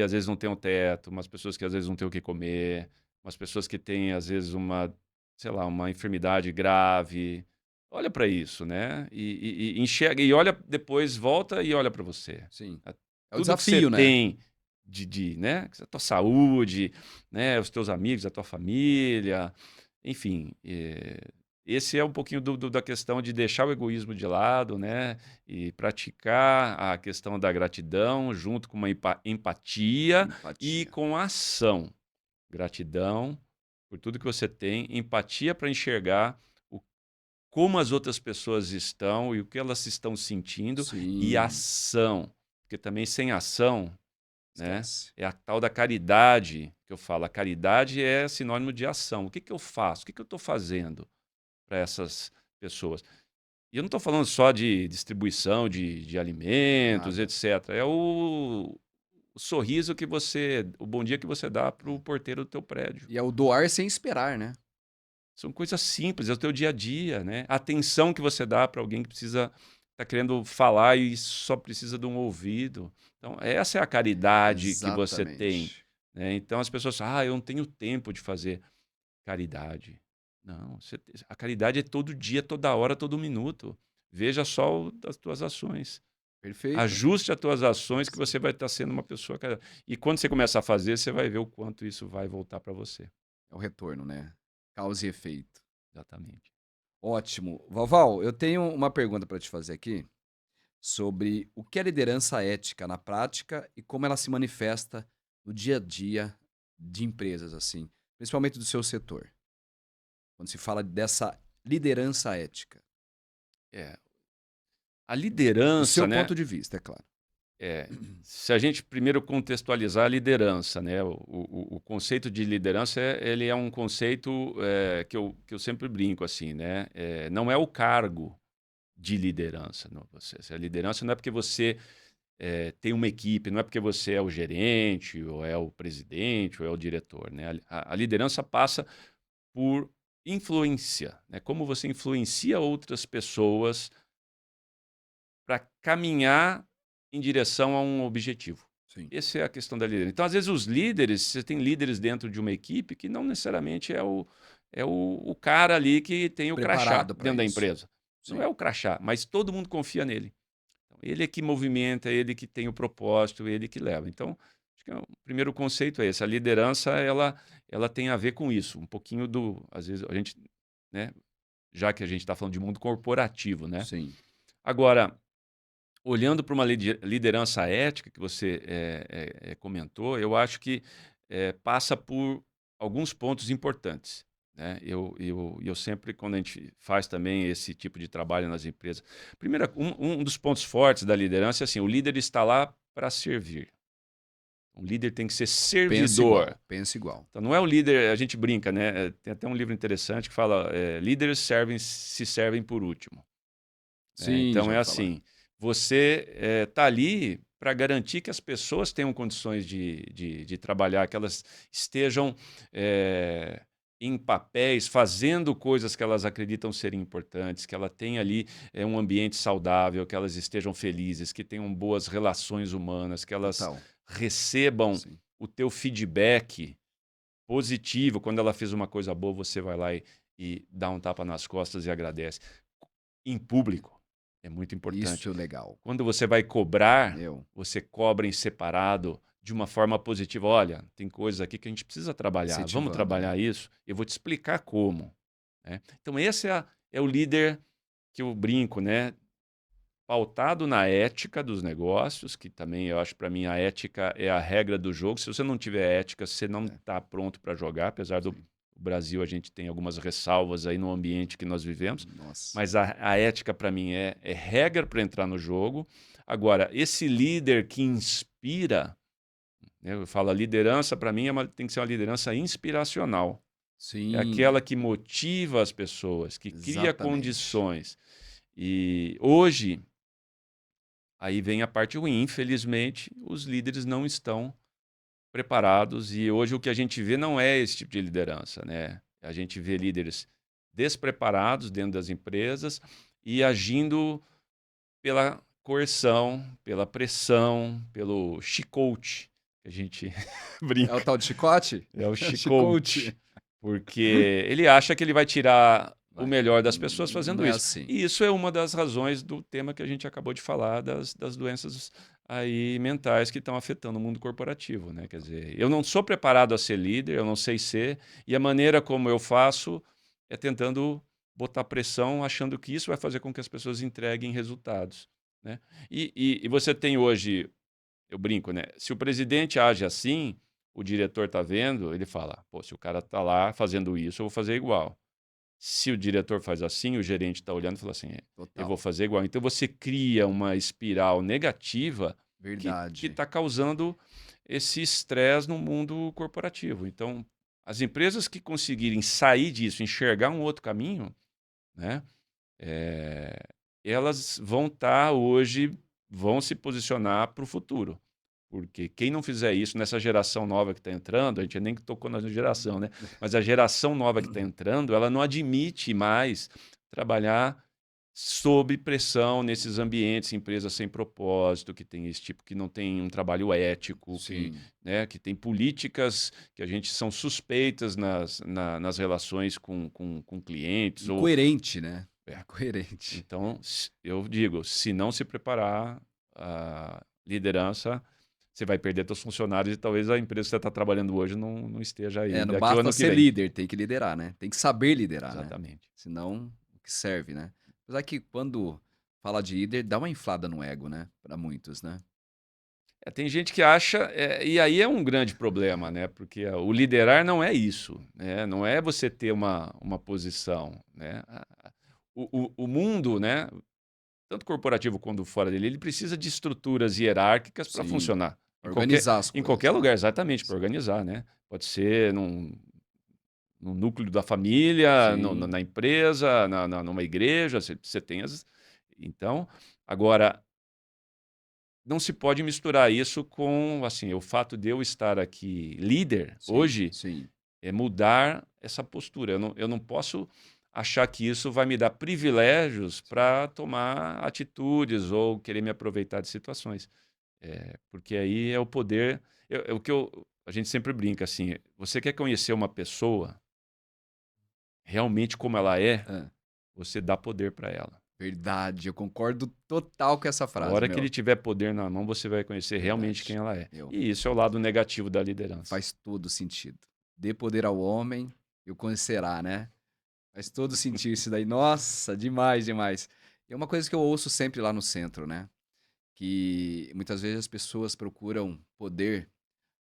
às vezes não têm um teto, umas pessoas que às vezes não têm o que comer, umas pessoas que têm às vezes uma, sei lá, uma enfermidade grave. Olha para isso, né? E enxerga e olha depois, volta e olha para você. Sim. A É o Tudo que você desafio, né? tem né, a tua saúde, né, os teus amigos, a tua família, enfim, esse é um pouquinho da questão de deixar o egoísmo de lado, né, e praticar a questão da gratidão junto com uma empatia e Empatia. com ação. Gratidão por tudo que você tem, empatia para enxergar o como as outras pessoas estão e o que elas estão sentindo, e Sim. ação, porque também sem ação, né, Esquece. é a tal da caridade que eu falo. A caridade é sinônimo de ação. O que que eu faço? O que que eu estou fazendo para essas pessoas? E eu não estou falando só de distribuição de alimentos, Nada. etc. É o sorriso que você, o bom dia que você dá para o É. porteiro do teu prédio. E é o doar sem esperar, né? São coisas simples, é o teu dia a dia, né? A atenção que você dá para alguém que precisa, tá querendo falar e só precisa de um ouvido. Então, essa é a caridade que você tem, Exatamente. né? Então as pessoas falam, eu não tenho tempo de fazer caridade. Não, a caridade é todo dia, toda hora, todo minuto. Veja só as tuas ações. Perfeito. Ajuste as tuas ações que você vai estar sendo uma pessoa. E quando você começar a fazer, você vai ver o quanto isso vai voltar para você. É o retorno, né? Causa e efeito. Exatamente. Ótimo. Valval, eu tenho uma pergunta para te fazer aqui sobre o que é liderança ética na prática e como ela se manifesta no dia a dia de empresas, assim, principalmente do seu setor. Quando se fala dessa liderança ética. É, a Do liderança, seu né? ponto de vista, é claro. Se a gente primeiro contextualizar a liderança, né? O conceito de liderança ele é um conceito que eu sempre brinco assim, né? Não é o cargo de liderança. Não, a liderança não é porque você tem uma equipe, não é porque você é o gerente, ou é o presidente, ou é o diretor, né? A liderança passa por influência, né? Como você influencia outras pessoas para caminhar em direção a um objetivo. Sim. Essa é a questão da liderança. Então, às vezes, os líderes, você tem líderes dentro de uma equipe que não necessariamente é o cara ali que tem o crachá Preparado para dentro da isso. empresa. Não Sim. é o crachá, mas todo mundo confia nele. Então, ele é que movimenta, ele que tem o propósito, ele que leva. Então, acho que o primeiro conceito é esse. A liderança, ela tem a ver com isso. Um pouquinho às vezes, a gente, né, já que a gente está falando de mundo corporativo, né? Sim. Agora, olhando para uma liderança ética que você comentou, eu acho que passa por alguns pontos importantes, né? Eu sempre, quando a gente faz também esse tipo de trabalho nas empresas, primeiro, um dos pontos fortes da liderança é assim, o líder está lá para servir. O líder tem que ser Pensa servidor. igual, pensa igual. Então, não é o líder, a gente brinca, né? Tem até um livro interessante que fala, líderes se servem por último. Sim, Então já é ouvi falar. assim, você está ali para garantir que as pessoas tenham condições de trabalhar, que elas estejam em papéis, fazendo coisas que elas acreditam serem importantes, que ela tenha ali um ambiente saudável, que elas estejam felizes, que tenham boas relações humanas, que elas Total. recebam Sim. o teu feedback positivo. Quando ela fez uma coisa boa, você vai lá e dá um tapa nas costas e agradece. Em público, é muito importante. Isso é legal. Quando você vai cobrar, Meu, você cobra em separado de uma forma positiva. Olha, tem coisas aqui que a gente precisa trabalhar. Vamos incentivando, né? trabalhar isso? Eu vou te explicar como. Né? Então, esse é o líder que eu brinco, né? Pautado na ética dos negócios, que também eu acho para mim a ética é a regra do jogo. Se você não tiver ética, você não É, está pronto para jogar, apesar do sim. Brasil a gente tem algumas ressalvas aí no ambiente que nós vivemos, Nossa. mas a ética para mim é regra para entrar no jogo. Agora, esse líder que inspira, né, eu falo, a liderança para mim tem que ser uma liderança inspiracional. É Sim, aquela que motiva as pessoas, que cria exatamente. condições. E hoje, aí vem a parte ruim. Infelizmente, os líderes não estão preparados e hoje o que a gente vê não é esse tipo de liderança, né? A gente vê líderes despreparados dentro das empresas e agindo pela coerção, pela pressão, pelo chicote, que a gente É o brinca. tal de chicote? É o Chicote. chicote, porque ele acha que ele vai tirar o Vai. melhor das pessoas Não fazendo é isso. assim. E isso é uma das razões do tema que a gente acabou de falar, das doenças aí mentais que estão afetando o mundo corporativo, né? Quer dizer, eu não sou preparado a ser líder, eu não sei ser, e a maneira como eu faço é tentando botar pressão, achando que isso vai fazer com que as pessoas entreguem resultados, né? E você tem hoje, eu brinco, né? Se o presidente age assim, o diretor tá vendo, ele fala: pô, se o cara tá lá fazendo isso, eu vou fazer igual. Se o diretor faz assim, o gerente está olhando e fala assim: eu vou Total. fazer igual. Então você cria uma espiral negativa que Verdade. está causando esse estresse no mundo corporativo. Então, as empresas que conseguirem sair disso, enxergar um outro caminho, né? eh, elas vão estar hoje, vão se posicionar para o futuro. Porque quem não fizer isso nessa geração nova que está entrando, a gente nem tocou na geração, né? Mas a geração nova que está entrando, ela não admite mais trabalhar sob pressão nesses ambientes, empresas sem propósito, que tem esse tipo, que não tem um trabalho ético, que, Sim. né, que tem políticas que a gente são suspeitas nas relações com clientes, ou Incoerente, né? é, Incoerente. então, eu digo, se não se preparar a liderança, você vai perder seus funcionários e talvez a empresa que você está trabalhando hoje não esteja É, aí não daqui ao basta ano que ser vem. líder, tem que liderar, né? Tem que saber liderar, né? Exatamente. Senão, o que serve, né? Apesar que quando fala de líder, dá uma inflada no ego, né? Para muitos, né? Tem gente que acha, e aí é um grande problema, né? Porque o liderar não é isso, né? Não é você ter uma posição, né? O mundo, né? Tanto corporativo quanto fora dele, ele precisa de estruturas hierárquicas para Sim. funcionar. Organizar as Em coisas, qualquer né? lugar, exatamente, para Sim. organizar, né? Pode ser no núcleo da família, Sim. na empresa, numa igreja, você tem as. Então, agora, não se pode misturar isso com, assim, o fato de eu estar aqui líder Sim. hoje Sim. é mudar essa postura. Eu não posso achar que isso vai me dar privilégios Sim. para tomar atitudes ou querer me aproveitar de situações. Porque aí é o poder. É o que a gente sempre brinca assim: você quer conhecer uma pessoa realmente como ela é, Hã. você dá poder para ela. Verdade, eu concordo total com essa A frase, hora que ele meu. tiver poder na mão, você vai conhecer realmente quem Verdade. ela é. Meu, E isso é o lado negativo da liderança. faz todo sentido. Dê poder ao homem e o conhecerá, né? Faz todo sentido isso daí. Nossa, demais, demais. E é uma coisa que eu ouço sempre lá no centro, né? Que muitas vezes as pessoas procuram poder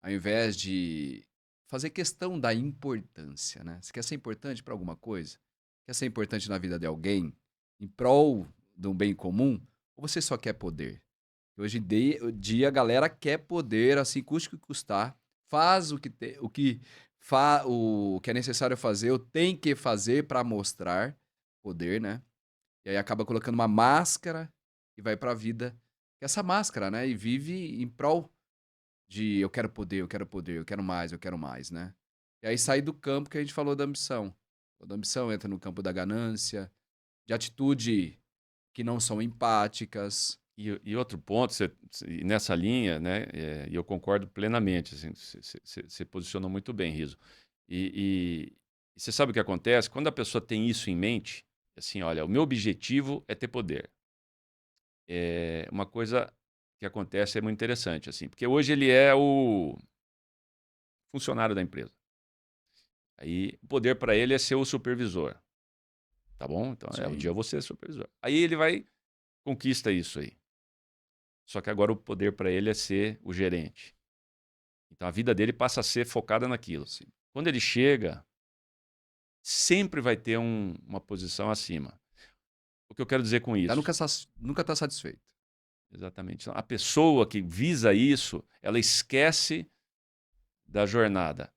ao invés de fazer questão da importância, né? Você quer ser importante para alguma coisa? Quer ser importante na vida de alguém? Em prol de um bem comum? Ou você só quer poder? Hoje em dia a galera quer poder, assim, custe o que custar, faz o que é necessário fazer, ou tem que fazer para mostrar poder, né. E aí acaba colocando uma máscara e vai pra vida com essa máscara, né, e vive em prol de: "Eu quero poder, eu quero poder, eu quero mais", né. E aí sai do campo que a gente falou da ambição. Quando a ambição entra no campo da ganância, de atitude que não são empáticas. E outro ponto, e nessa linha, né, e eu concordo plenamente, assim, você posicionou muito bem, Riso. E você sabe o que acontece? Quando a pessoa tem isso em mente, assim, olha, o meu objetivo é ter poder. É uma coisa que acontece é muito interessante, assim, porque hoje ele é o funcionário da empresa. Aí o poder para ele é ser o supervisor. tá bom? Então, um Sim. dia eu vou ser supervisor. Aí ele vai, conquista isso aí. Só que agora o poder para ele é ser o gerente. Então a vida dele passa a ser focada naquilo. Sim. Quando ele chega, sempre vai ter uma posição acima. O que eu quero dizer com Tá isso? nunca tá satisfeito. Exatamente. Então, a pessoa que visa isso, ela esquece da jornada.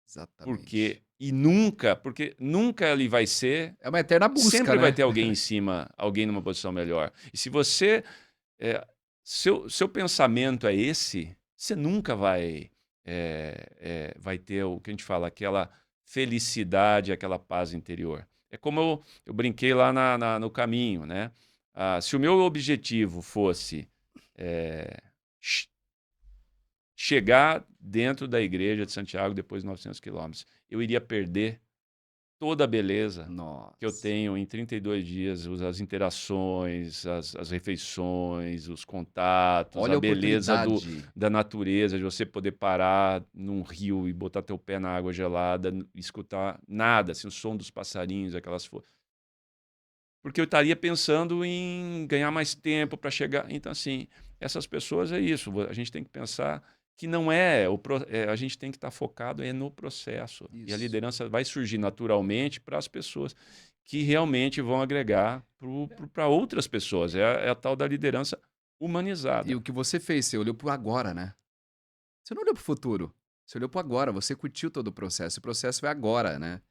Exatamente. Porque nunca ele vai ser. É uma eterna busca, Sempre vai né? ter alguém em cima, alguém numa posição melhor. E se você. é, seu pensamento é esse, você nunca vai ter o que a gente fala, aquela felicidade, aquela paz interior. É como eu brinquei lá no caminho, né? Se o meu objetivo fosse é, chegar dentro da igreja de Santiago depois de 900 quilômetros, eu iria perder toda a beleza que eu Nossa. tenho em 32 dias, as interações, as refeições, os contatos, a Olha a beleza oportunidade. da natureza, de você poder parar num rio e botar teu pé na água gelada, escutar nada, assim, o som dos passarinhos, aquelas folhas. Porque eu estaria pensando em ganhar mais tempo para chegar. Então, assim, essas pessoas é isso. A gente tem que pensar que não a gente tem que estar focado no processo. E a Isso. liderança vai surgir naturalmente para as pessoas que realmente vão agregar para outras pessoas. É a tal da liderança E o humanizada. que você fez? Você olhou pro agora, né? Você não olhou pro futuro. Você olhou pro agora. Você curtiu todo o processo. O processo é agora, né?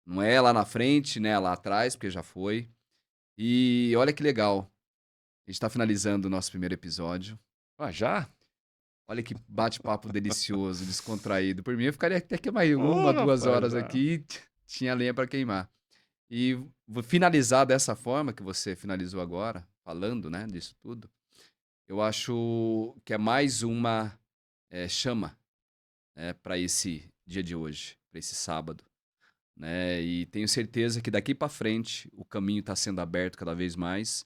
Não é lá na frente, né? Lá atrás, porque já foi. E olha que legal. A gente tá finalizando o nosso primeiro episódio. Ah, já? Olha que bate-papo delicioso, descontraído. Por mim, eu ficaria até que mais Ô, uma, 2 rapaz, horas já. aqui. Tinha lenha para queimar. E vou finalizar dessa forma que você finalizou agora, falando, né, disso tudo. Eu acho que é mais uma chama, né, para esse dia de hoje, para esse sábado, né? E tenho certeza que daqui para frente o caminho está sendo aberto cada vez mais.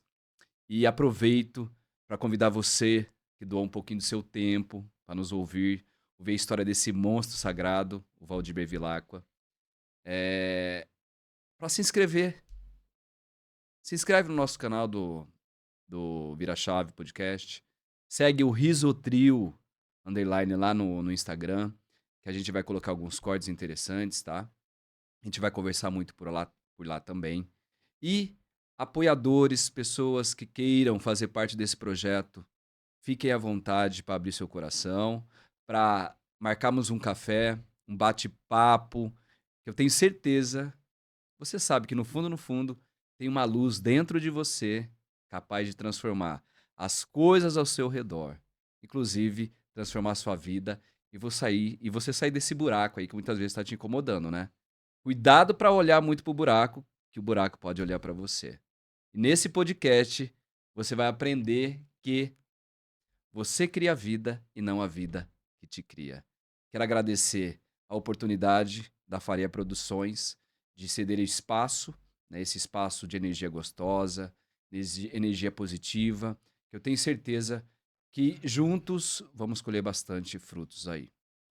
E aproveito para convidar você que doou um pouquinho do seu tempo para nos ouvir, ver a história desse monstro sagrado, o Valdir Bevilacqua, para se inscrever. Se inscreve no nosso canal do Vira Chave Podcast. Segue o Risotrio underline lá no Instagram, que a gente vai colocar alguns cortes interessantes, tá? A gente vai conversar muito por lá também. E apoiadores, pessoas que queiram fazer parte desse projeto, fiquem à vontade para abrir seu coração, para marcarmos um café, um bate-papo, que eu tenho certeza, você sabe que no fundo, no fundo, tem uma luz dentro de você capaz de transformar as coisas ao seu redor, inclusive transformar a sua vida e você sair desse buraco aí que muitas vezes está te incomodando, né? Cuidado para olhar muito pro buraco, que o buraco pode olhar para você. E nesse podcast, você vai aprender que você cria a vida e não a vida que te cria. Quero agradecer a oportunidade da Faria Produções de ceder espaço, né, esse espaço de energia gostosa, energia positiva, que eu tenho certeza que juntos vamos colher bastante frutos aí.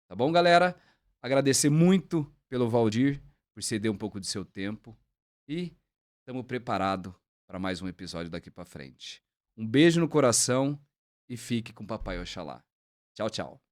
Tá bom, galera? Agradecer muito pelo Valdir, por ceder um pouco de seu tempo e estamos preparados para mais um episódio daqui para frente. Um beijo no coração e fique com o Papai Oxalá. Tchau, tchau.